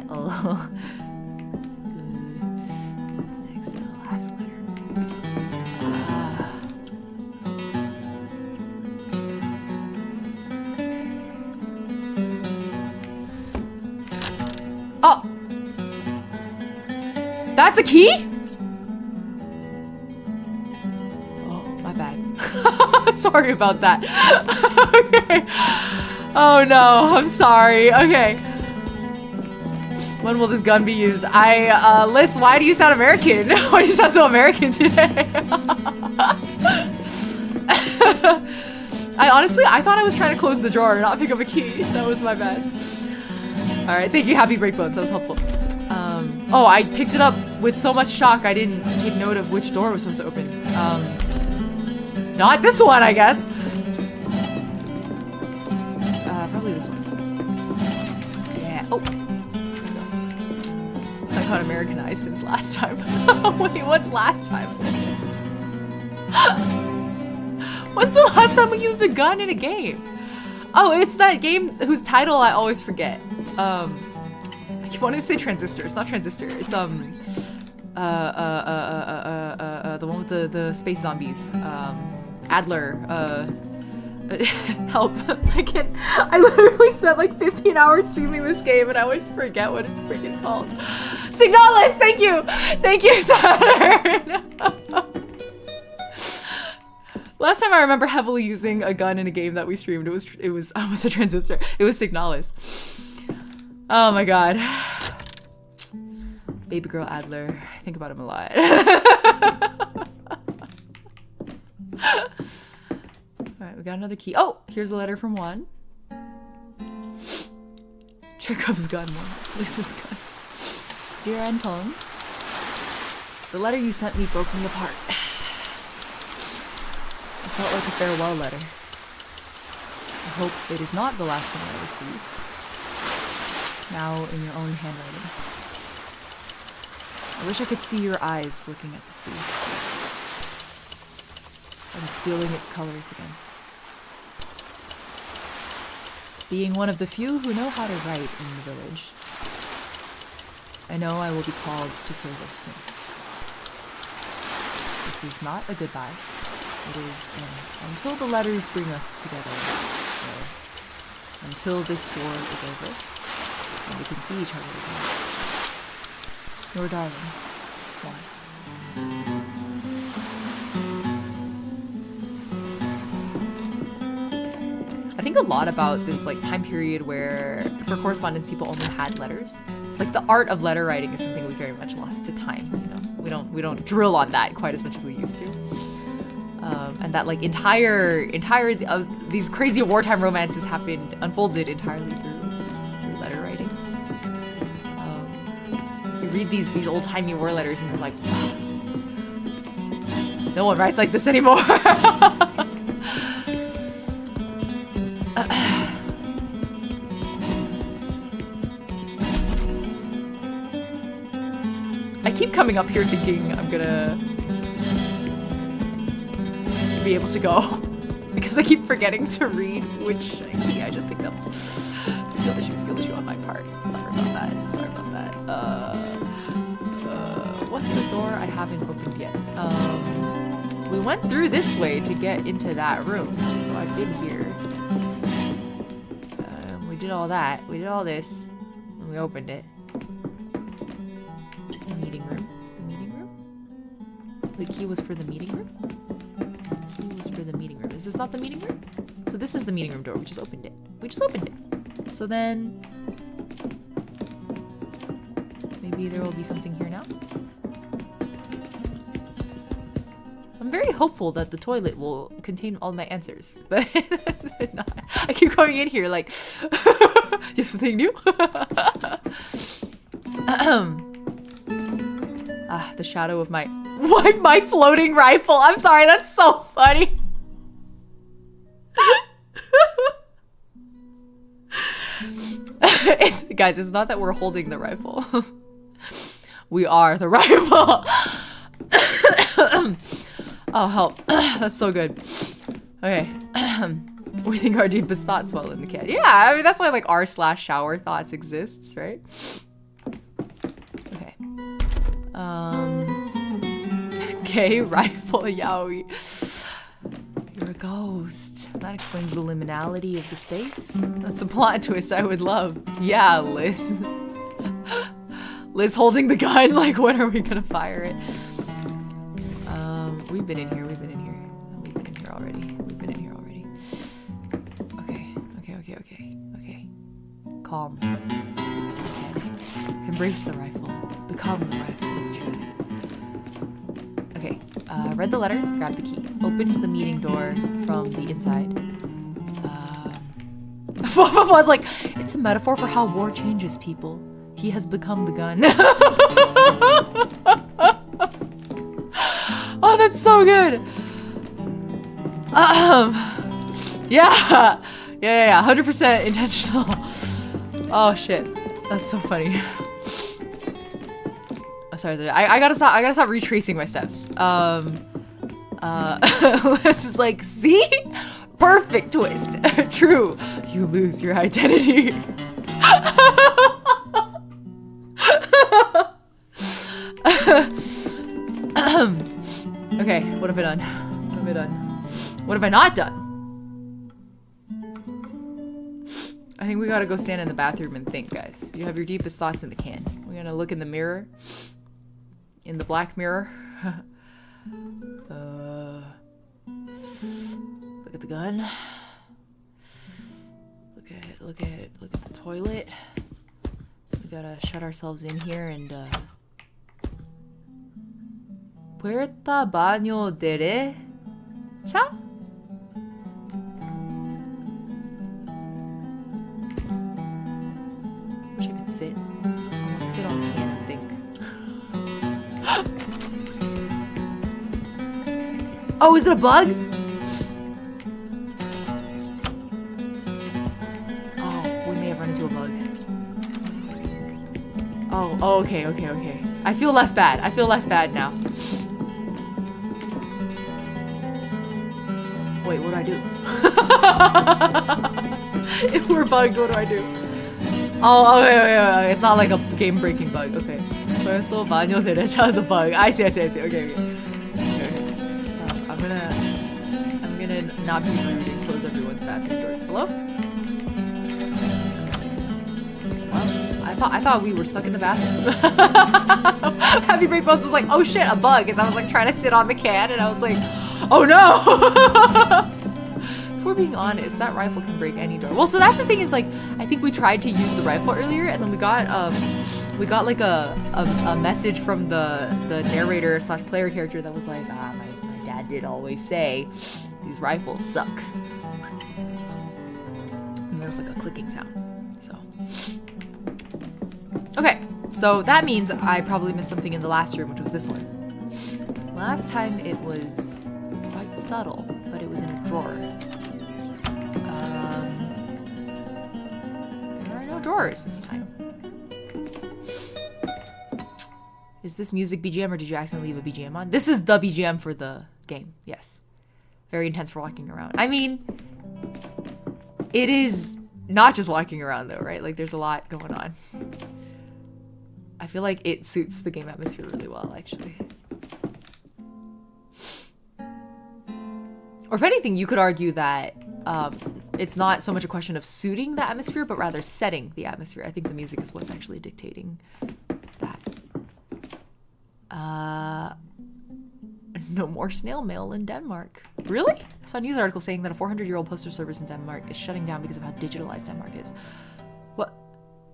Uh-oh. Next to the last letter. Oh! That's a key? Oh, my bad. Sorry about that. Okay. Oh no, I'm sorry. Okay. When will this gun be used? Liz, why do you sound American? Why do you sound so American today? I thought I was trying to close the drawer, not pick up a key. That was my bad. All right, thank you, Happy Breakbones. That was helpful. Oh, I picked it up with so much shock, I didn't take note of which door was supposed to open. Not this one, I guess. Probably this one. Yeah. Oh. I got Americanized since last time. Wait, what's last time? What's the last time we used a gun in a game? Oh, it's that game whose title I always forget. I keep wanting to say Transistor. It's not Transistor. It's the one with the space zombies. Adler. Help. I literally spent like 15 hours streaming this game and I always forget what it's freaking called. Signalis, thank you! Thank you, Saturn! Last time I remember heavily using a gun in a game that we streamed, it was almost a Transistor. It was Signalis. Oh my god. Baby girl Adler. I think about him a lot. Alright, we got another key. Oh, here's a letter from Juan. Chekhov's gun one. Lisa's gun. Dear Anton, the letter you sent me broke me apart. It felt like a farewell letter. I hope it is not the last one I receive. Now in your own handwriting. I wish I could see your eyes looking at the sea. And stealing its colors again. Being one of the few who know how to write in the village, I know I will be called to service soon. This is not a goodbye. It is until the letters bring us together. Or until this war is over, and we can see each other again. Your darling, Juan. I think a lot about this like time period where for correspondence people only had letters. Like the art of letter writing is something we very much lost to time, you know. We don't drill on that quite as much as we used to. And that like entire these crazy wartime romances happened unfolded entirely through letter writing. You read these old-timey war letters and you're like, wow, no one writes like this anymore. I keep coming up here thinking I'm gonna be able to go because I keep forgetting to read which key I just picked up. Skill issue on my part. Sorry about that. What's the door I haven't opened yet? We went through this way to get into that room, so I've been here. We did all that. We did all this, and we opened it. The meeting room. The key was for the meeting room? Is this not the meeting room? So this is the meeting room door. We just opened it. So then maybe there will be something here now. I'm very hopeful that the toilet will contain all my answers, but that's not. I keep coming in here like, you have something new? The shadow of my floating rifle. I'm sorry, that's so funny. Guys, it's not that we're holding the rifle. We are the rifle. Oh, help. That's so good. Okay. We think our deepest thoughts well in the cat. Yeah, I mean, that's why like r/shower thoughts exists, right? Okay. Okay, rifle yaoi. You're a ghost. That explains the liminality of the space. That's a plot twist I would love. Yeah, Liz. Liz holding the gun, like when are we gonna fire it? We've been in here already. Okay. Calm. Panic. Embrace the rifle. Become the rifle. Truly. Okay. Read the letter. Grabbed the key. Opened the meeting door from the inside. I was like, it's a metaphor for how war changes people. He has become the gun. Oh, that's so good. Yeah. 100% intentional. Oh shit, that's so funny. Oh, sorry. I gotta stop retracing my steps. This is like, see? Perfect twist. True. You lose your identity. Okay, what have I done? What have I done? What have I not done? I think we gotta go stand in the bathroom and think, guys. You have your deepest thoughts in the can. We're gonna look in the mirror. In the black mirror. Look at the gun. Look at the toilet. We gotta shut ourselves in here and Puerta baño derecha? Wish I could sit. I want to sit on the can and think. Oh, is it a bug? Oh, we may have run into a bug. Oh, okay. I feel less bad. I feel less bad now. Wait, what do I do? If we're bugged, what do I do? Oh, okay. It's not like a game-breaking bug. Okay. Puerto baño derecha is a bug. I see. Okay. I'm gonna not be rude and close everyone's bathroom doors. Hello? Well, I thought we were stuck in the bathroom. Happy Break Bones was like, oh shit, a bug. As I was like trying to sit on the can, and I was like, oh no! If we're being honest, that rifle can break any door. Well, so that's the thing is like, I think we tried to use the rifle earlier, and then we got like a message from the narrator / player character that was like, my dad did always say, these rifles suck. And there was like a clicking sound. So, okay, so that means I probably missed something in the last room, which was this one. Last time it was quite subtle, but it was in a drawer. There are no drawers this time. Is this music BGM or did you accidentally leave a BGM on? This is the BGM for the game, yes. Very intense for walking around. I mean, it is not just walking around though, right? Like there's a lot going on. I feel like it suits the game atmosphere really well, actually. Or if anything, you could argue that it's not so much a question of suiting the atmosphere, but rather setting the atmosphere. I think the music is what's actually dictating that. No more snail mail in Denmark. Really? I saw a news article saying that a 400-year-old postal service in Denmark is shutting down because of how digitalized Denmark is. What?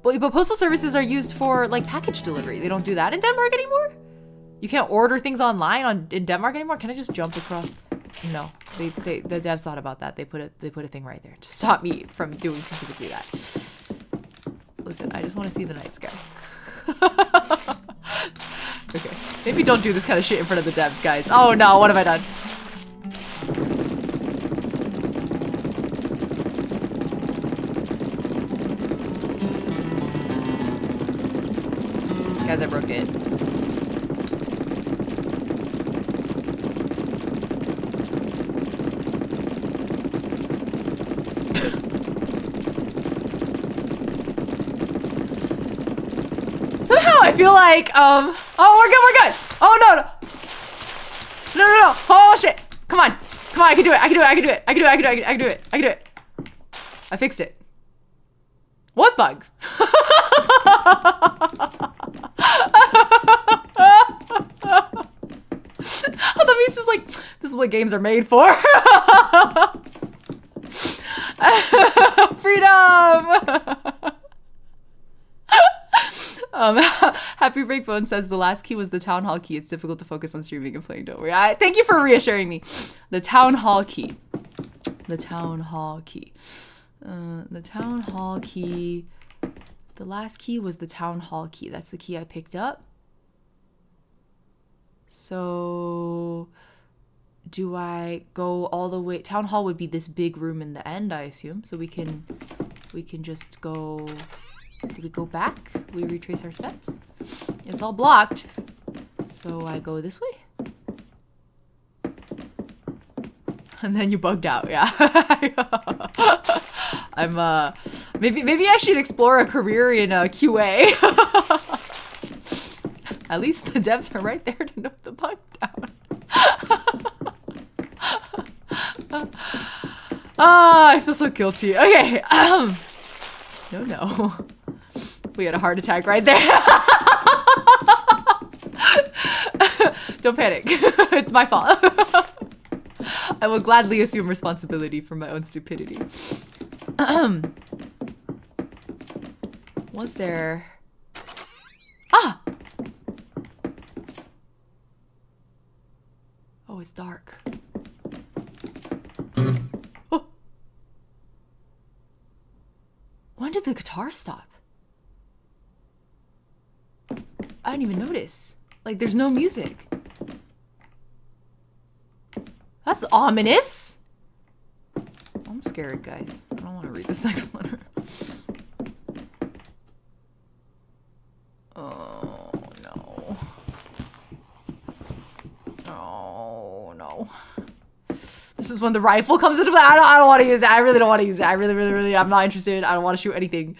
But postal services are used for like package delivery. They don't do that in Denmark anymore? You can't order things online in Denmark anymore? Can I just jump across? No, the devs thought about that. They put a thing right there to stop me from doing specifically that. Listen, I just want to see the night sky. Okay, maybe don't do this kind of shit in front of the devs, guys. Oh no, what have I done? Guys, I broke it. Somehow I feel like, oh, we're good. Oh, no. Oh, shit. Come on, I can do it. I can do it. I fixed it. What bug? Oh, that means it's like, this is what games are made for. Freedom! Happy Breakbone says the last key was the town hall key. It's difficult to focus on streaming and playing. Don't worry. Thank you for reassuring me. The town hall key. The town hall key. The town hall key. The last key was the town hall key. That's the key I picked up. So do I go all the way? Town hall would be this big room in the end, I assume. So we can just go. Do we go back? We retrace our steps. It's all blocked. So I go this way. And then you bugged out, yeah. I'm maybe I should explore a career in QA. At least the devs are right there to note the bug down. I feel so guilty. Okay. No. We had a heart attack right there. Don't panic. It's my fault. I will gladly assume responsibility for my own stupidity. Was there... Ah! Oh, it's dark. Oh! When did the guitar stop? I didn't even notice. Like, there's no music. That's ominous. I'm scared, guys. I don't want to read this next letter. Oh, no. Oh, no. This is when the rifle comes into play. I don't want to use it. I really don't want to use it. I really, I'm not interested. I don't want to shoot anything.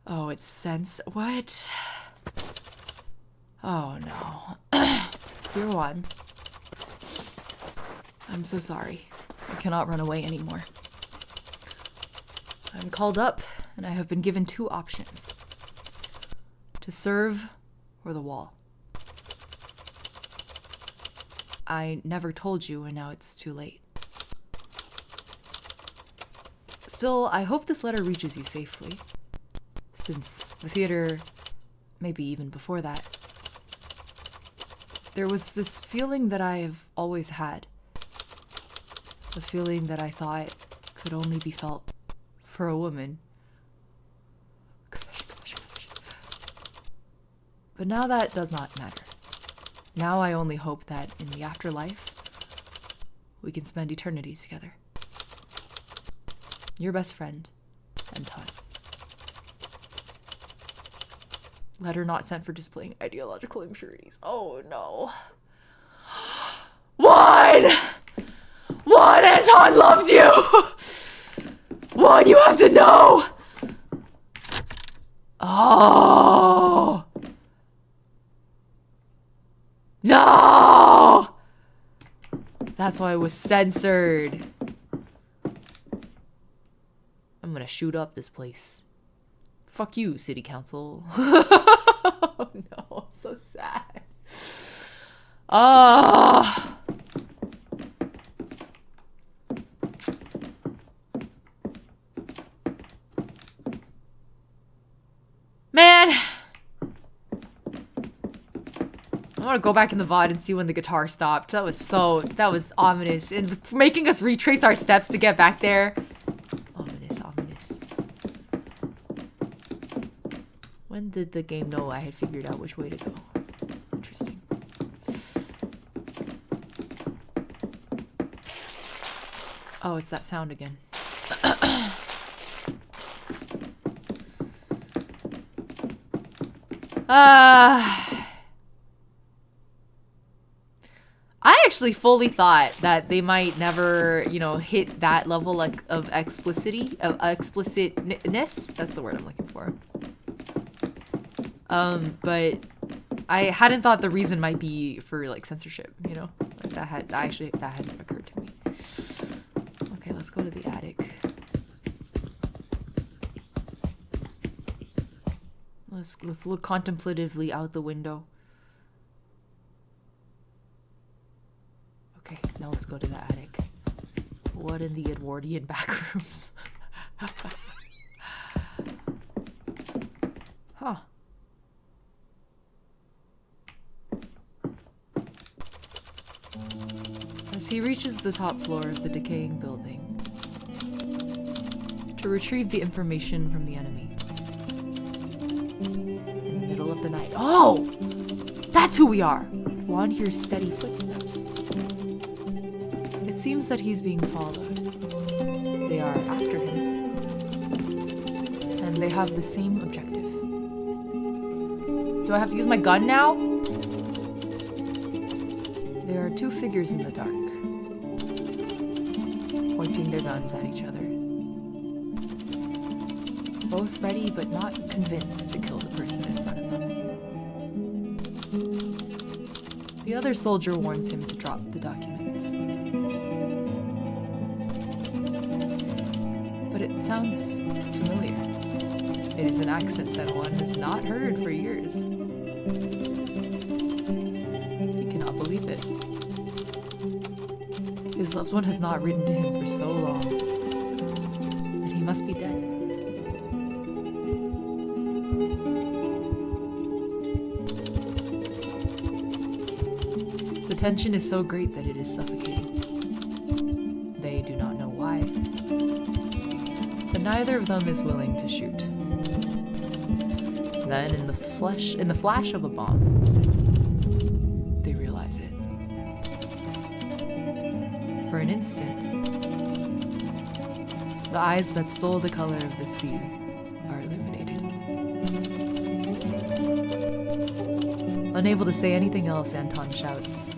Oh, it's sense. What? Oh, no. Dear one. I'm so sorry. I cannot run away anymore. I'm called up, and I have been given two options. To serve, or the wall. I never told you, and now it's too late. Still, I hope this letter reaches you safely. Since the theater, maybe even before that, there was this feeling that I have always had. The feeling that I thought could only be felt for a woman. But now that does not matter. Now I only hope that in the afterlife, we can spend eternity together. Your best friend, Anton. Letter not sent for displaying ideological impurities. Oh no. One! One, Anton loved you! One, you have to know! Oh! No! That's why it was censored. I'm gonna shoot up this place. Fuck you, city council. Oh no, so sad. Oh. Man. I want to go back in the VOD and see when the guitar stopped. That was ominous. And making us retrace our steps to get back there. Ominous. When did the game know I had figured out which way to go? Interesting. Oh, it's that sound again. I actually fully thought that they might never, hit that level of explicitness. That's the word I'm looking for. But I hadn't thought the reason might be for censorship, that hadn't occurred to me. Okay, let's go to the attic. Let's look contemplatively out the window. Okay, now let's go to the attic. What in the Edwardian backrooms? Huh. he reaches the top floor of the decaying building to retrieve the information from the enemy. In the middle of the night. Oh! That's who we are! Juan hears steady footsteps. It seems that he's being followed. They are after him. And they have the same objective. Do I have to use my gun now? There are two figures in the dark, pointing their guns at each other. Both ready but not convinced to kill the person in front of them. The other soldier warns him to drop the documents. But it sounds familiar. It is an accent that one has not heard for years. He cannot believe it. His loved one has not written to him for so long that he must be dead. The tension is so great that it is suffocating. They do not know why, but neither of them is willing to shoot. Then, in the flash of a bomb, they realize it. For an instant, the eyes that stole the color of the sea are illuminated. Unable to say anything else, Anton shouts,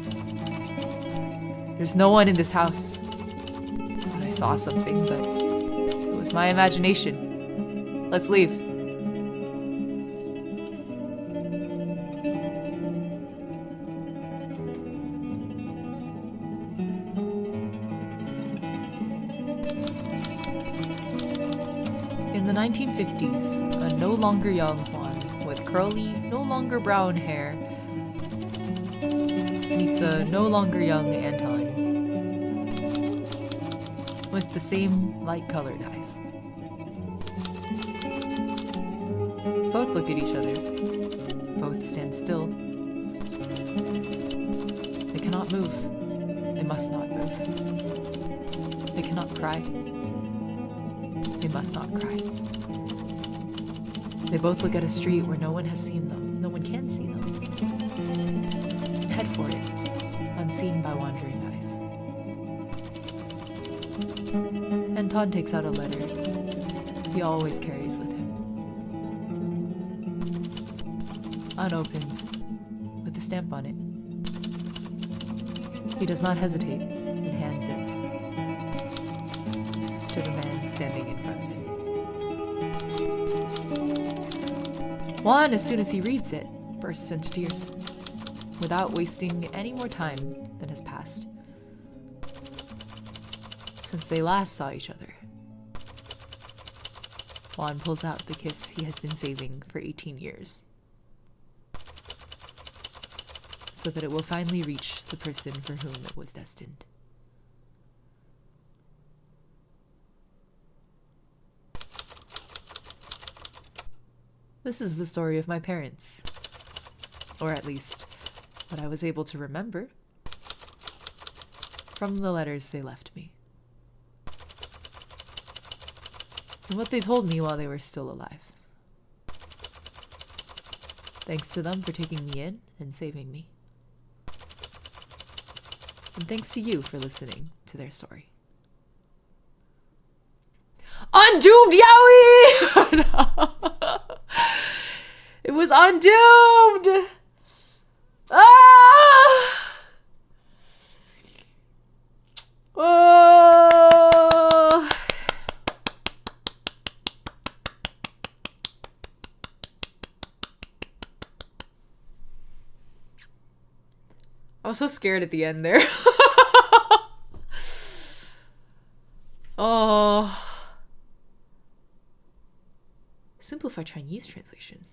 "There's no one in this house." Thought I saw something, but it was my imagination. Let's leave. In the 1950s, a no longer young Juan with curly, no longer brown hair meets a no longer young Anton with the same light-colored eyes. Both look at each other. Both stand still. They cannot move. They must not move. They cannot cry. They must not cry. They both look at a street where no one has seen them. No one can see them. Head for it, unseen by wandering eyes. Anton takes out a letter he always carries with him. Unopened, with a stamp on it. He does not hesitate and hands it to the man standing in front of him. Juan, as soon as he reads it, bursts into tears, without wasting any more time than has passed since they last saw each other. Juan pulls out the kiss he has been saving for 18 years, so that it will finally reach the person for whom it was destined. This is the story of my parents, or at least what I was able to remember from the letters they left me, and what they told me while they were still alive. Thanks to them for taking me in and saving me. And thanks to you for listening to their story. Undoomed Yowie! No. It was undoomed! Ah! Oh! I was so scared at the end there. Oh. Simplified Chinese translation.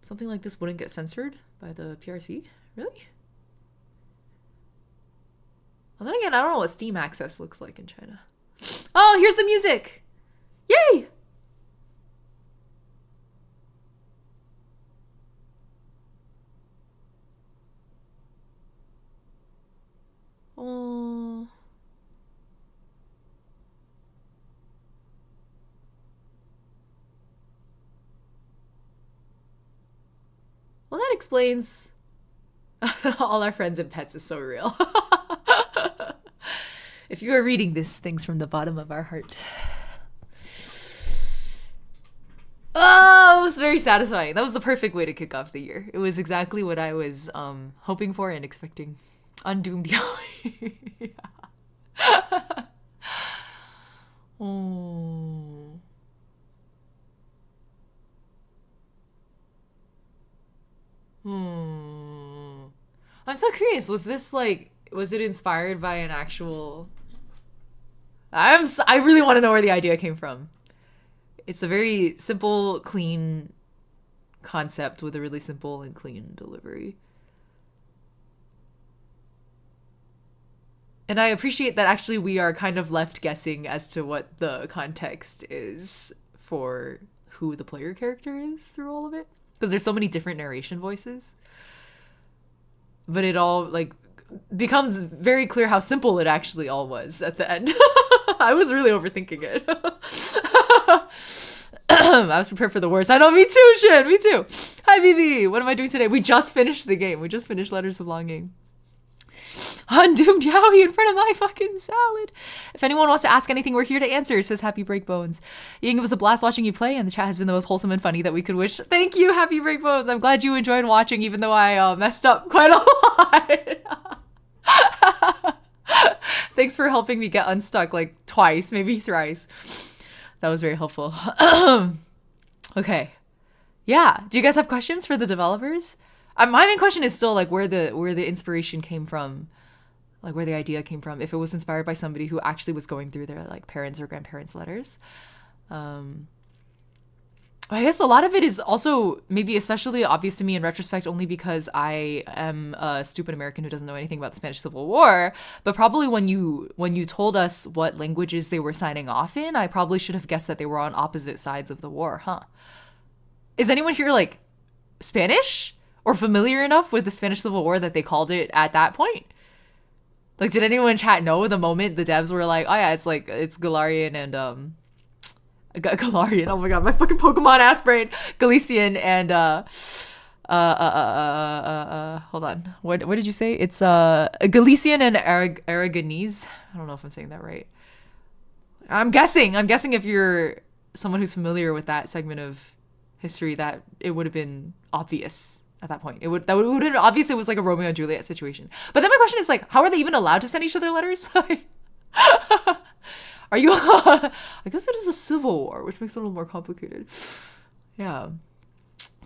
Something like this wouldn't get censored by the PRC? Really? Well, then again, I don't know what Steam access looks like in China. Oh, here's the music! Yay! Oh. explains all our friends and pets is so real. If you are reading this, things from the bottom of our heart. Oh, it was very satisfying. That was the perfect way to kick off the year. It was exactly what I was hoping for and expecting. Undoomed Yaoi. Yeah. Oh. I'm so curious. Was it inspired by an actual? I really want to know where the idea came from. It's a very simple, clean concept with a really simple and clean delivery. And I appreciate that actually we are kind of left guessing as to what the context is for who the player character is through all of it. Because there's so many different narration voices. But it all, like, becomes very clear how simple it actually all was at the end. I was really overthinking it. I was prepared for the worst. I know, me too, Shin. Me too. Hi, Vivi. What am I doing today? We just finished the game. We just finished Letters of Longing. Undoomed Yaoi in front of my fucking salad. If anyone wants to ask anything, we're here to answer, says Happy Break Bones. Ying, it was a blast watching you play, and the chat has been the most wholesome and funny that we could wish. Thank you, Happy Break Bones. I'm glad you enjoyed watching, even though I messed up quite a lot. Thanks for helping me get unstuck like twice, maybe thrice. That was very helpful. Okay. Yeah. Do you guys have questions for the developers? My main question is still like where the inspiration came from, like where the idea came from. If it was inspired by somebody who actually was going through their like parents' or grandparents' letters. I guess a lot of it is also maybe especially obvious to me in retrospect only because I am a stupid American who doesn't know anything about the Spanish Civil War. But probably when you told us what languages they were signing off in, I probably should have guessed that they were on opposite sides of the war, huh? Is anyone here like Spanish or familiar enough with the Spanish Civil War that they called it at that point? Like, did anyone in chat know the moment the devs were like, oh yeah, it's Galarian and Galarian, oh my god, my fucking Pokemon ass brain. Galician and hold on. What did you say? It's Galician and Aragonese. I don't know if I'm saying that right. I'm guessing if you're someone who's familiar with that segment of history, that it would have been obvious at that point. It would have been obvious it was like a Romeo and Juliet situation. But then my question is like, how are they even allowed to send each other letters? Are you? I guess it is a civil war, which makes it a little more complicated. Yeah.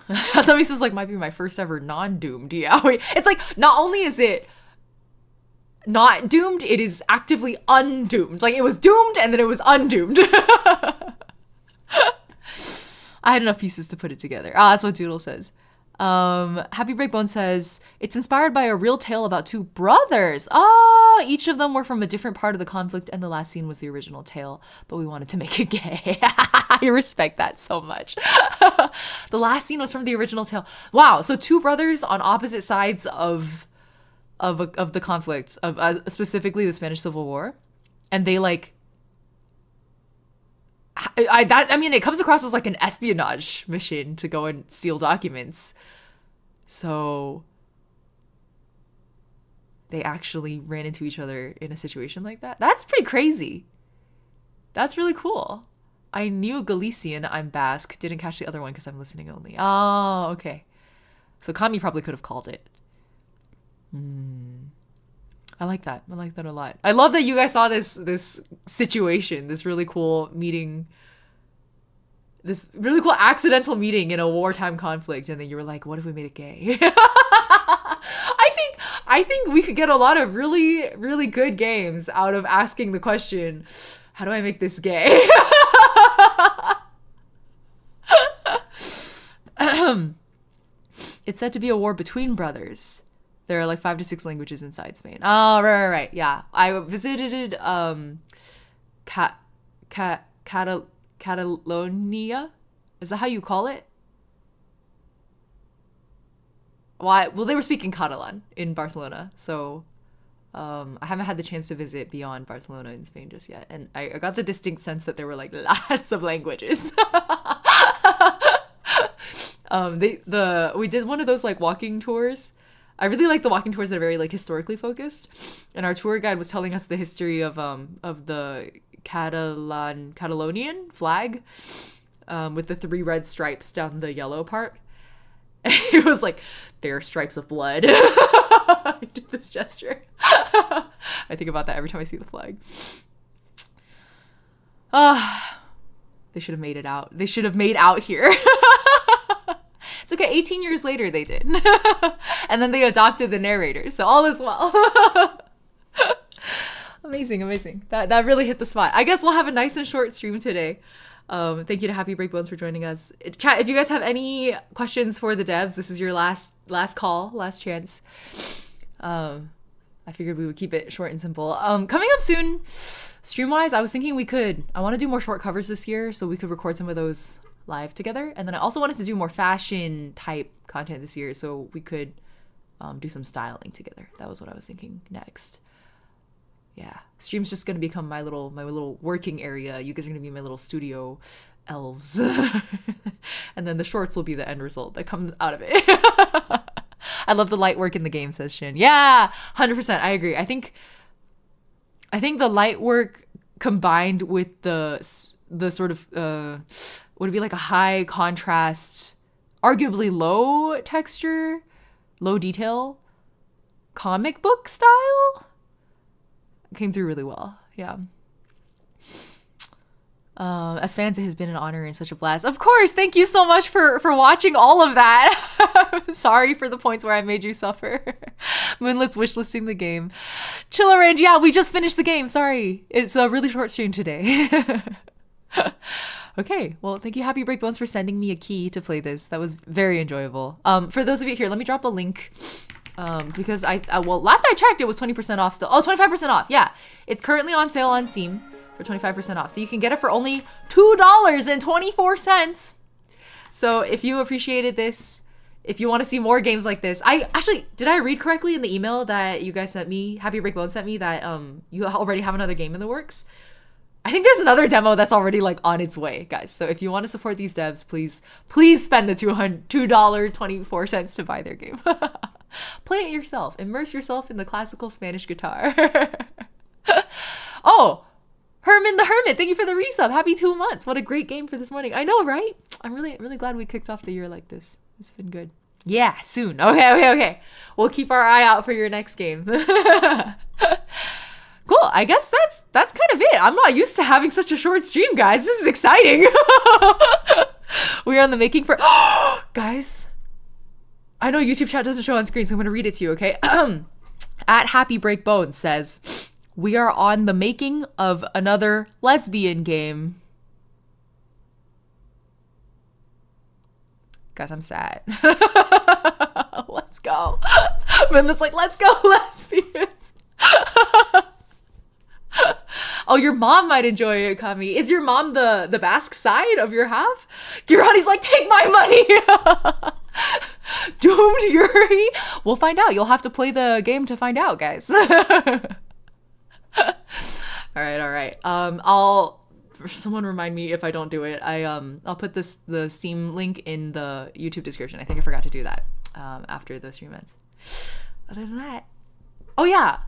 I thought this like might be my first ever non-doomed yaoi. It's like not only is it not doomed, it is actively undoomed. Like it was doomed and then it was undoomed. I had enough pieces to put it together. That's what Doodle says. Happy Breakbone says it's inspired by a real tale about two brothers. Each of them were from a different part of the conflict, and the last scene was the original tale, but we wanted to make it gay. I respect that so much. The last scene was from the original tale. Wow, so two brothers on opposite sides of the conflict of specifically the Spanish Civil War, and they like. I mean, it comes across as like an espionage mission to go and steal documents. So they actually ran into each other in a situation like that. That's pretty crazy. That's really cool. I knew Galician, I'm Basque. Didn't catch the other one because I'm listening only. Oh, okay. So Kami probably could have called it. I like that. I like that a lot. I love that you guys saw this situation, this really cool meeting, this really cool accidental meeting in a wartime conflict, and then you were like, what if we made it gay? I think we could get a lot of really, really good games out of asking the question, how do I make this gay? It's said to be a war between brothers. There are like 5 to 6 languages inside Spain. Oh, right. Yeah. I visited Catalonia. Is that how you call it? Why? Well, they were speaking Catalan in Barcelona. So I haven't had the chance to visit beyond Barcelona in Spain just yet. And I got the distinct sense that there were like lots of languages. We did one of those like walking tours. I really like the walking tours that are very like historically focused. And our tour guide was telling us the history of the Catalonian flag, with the 3 red stripes down the yellow part. And he was like, "They're stripes of blood." I did this gesture. I think about that every time I see the flag. They should have made it out. They should have made out here. It's okay. 18 years later, they did. And then they adopted the narrator. So all is well. Amazing, amazing. That really hit the spot. I guess we'll have a nice and short stream today. Thank you to Happy Breakbones for joining us. Chat, if you guys have any questions for the devs, this is your last call, last chance. I figured we would keep it short and simple. Coming up soon, stream-wise, I was thinking I want to do more short covers this year, so we could record some of those live together. And then I also wanted to do more fashion type content this year, so we could do some styling together. That was what I was thinking next. Yeah, stream's just gonna become my little working area. You guys are gonna be my little studio elves. And then the shorts will be the end result that comes out of it. I love the light work in the game, says Shin. Yeah, 100%. I agree. I think the light work combined with the sort of would it be like a high contrast, arguably low texture, low detail comic book style came through really well. Yeah. As fans, it has been an honor and such a blast. Of course, thank you so much for watching all of that. I'm sorry for the points where I made you suffer. Moonlit's wishlisting the game. Chill Orange, yeah, we just finished the game. Sorry. It's a really short stream today. Okay, well, thank you, Happy Breakbones, for sending me a key to play this. That was very enjoyable. For those of you here, let me drop a link. Because well, last I checked, it was 20% off still. Oh, 25% off. Yeah, it's currently on sale on Steam for 25% off. So you can get it for only $2.24. So if you appreciated this, if you want to see more games like this, did I read correctly in the email that you guys sent me, Happy Breakbone sent me, that you already have another game in the works? I think there's another demo that's already like on its way, guys. So if you want to support these devs, please spend the $2.24 to buy their game. Play it yourself. Immerse yourself in the classical Spanish guitar. Oh, Herman the Hermit, thank you for the resub. Happy 2 months. What a great game for this morning. I know, right? I'm really, really glad we kicked off the year like this. It's been good. Yeah, soon. Okay. We'll keep our eye out for your next game. Cool. I guess that's kind of it. I'm not used to having such a short stream, guys. This is exciting. We are on the making for... Guys, I know YouTube chat doesn't show on screen, so I'm going to read it to you, okay? At Happy Break Bones says, we are on the making of another lesbian game. Guys, I'm sad. Let's go. And it's like, let's go, lesbians. Oh, your mom might enjoy it, Kami. Is your mom the Basque side of your half? Girani's like, take my money. Doomed Yuri. We'll find out. You'll have to play the game to find out, guys. All right. Someone remind me if I don't do it. I'll put the Steam link in the YouTube description. I think I forgot to do that after the stream ends. Other than that, oh yeah.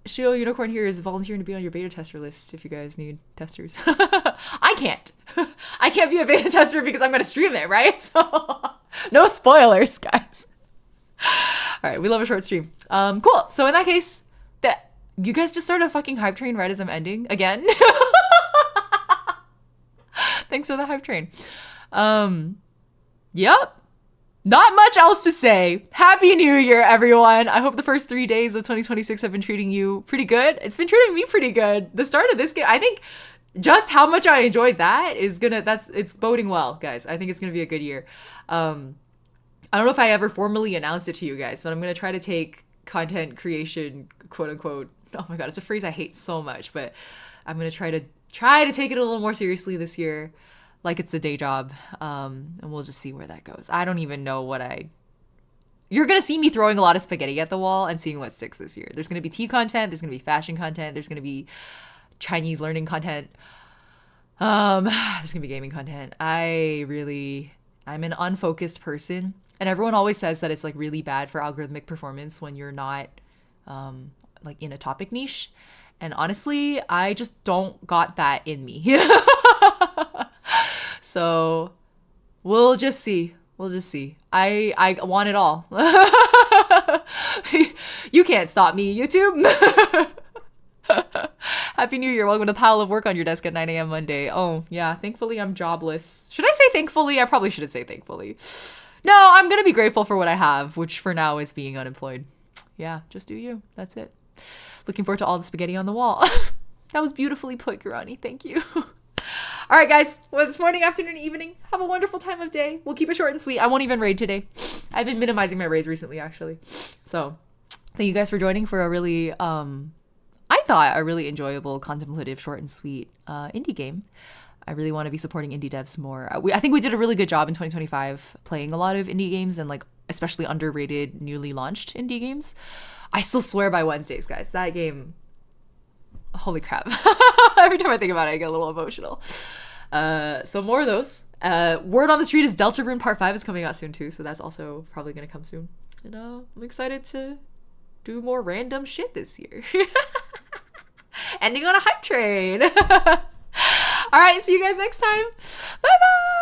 Shio Unicorn here is volunteering to be on your beta tester list if you guys need testers. I can't be a beta tester because I'm going to stream it, right? So no spoilers, guys. All right, we love a short stream. Cool. So in that case, you guys just started a fucking hype train right as I'm ending again. Thanks for the hype train. Yep. Not much else to say. Happy New Year, everyone. I hope the first 3 days of 2026 have been treating you pretty good. It's been treating me pretty good. The start of this game, I think just how much I enjoyed that it's boding well, guys. I think it's gonna be a good year. I don't know if I ever formally announced it to you guys, but I'm gonna try to take content creation, quote unquote. Oh my god, it's a phrase I hate so much, but I'm gonna try to take it a little more seriously this year. Like it's a day job, and we'll just see where that goes. I don't even know you're gonna see me throwing a lot of spaghetti at the wall and seeing what sticks this year. There's gonna be tea content, there's gonna be fashion content, there's gonna be Chinese learning content, there's gonna be gaming content. I really I'm an unfocused person. And everyone always says that it's like really bad for algorithmic performance when you're not like in a topic niche. And honestly, I just don't got that in me. So we'll just see. We'll just see. I want it all. You can't stop me, YouTube. Happy New Year. Welcome to the pile of work on your desk at 9 a.m. Monday. Oh, yeah. Thankfully, I'm jobless. Should I say thankfully? I probably shouldn't say thankfully. No, I'm going to be grateful for what I have, which for now is being unemployed. Yeah, just do you. That's it. Looking forward to all the spaghetti on the wall. That was beautifully put, Gurani. Thank you. All right, guys. Well, this morning, afternoon, evening. Have a wonderful time of day. We'll keep it short and sweet. I won't even raid today. I've been minimizing my raids recently, actually. So thank you guys for joining for a really, I thought a really enjoyable, contemplative, short and sweet indie game. I really want to be supporting indie devs more. I think we did a really good job in 2025 playing a lot of indie games and like especially underrated, newly launched indie games. I still swear by Wednesdays, guys. That game, holy crap. Every time I think about it, I get a little emotional. So more of those. Word on the street is Deltarune Part 5 is coming out soon too, so that's also probably going to come soon. And I'm excited to do more random shit this year. Ending on a hype train. All right, see you guys next time. Bye bye.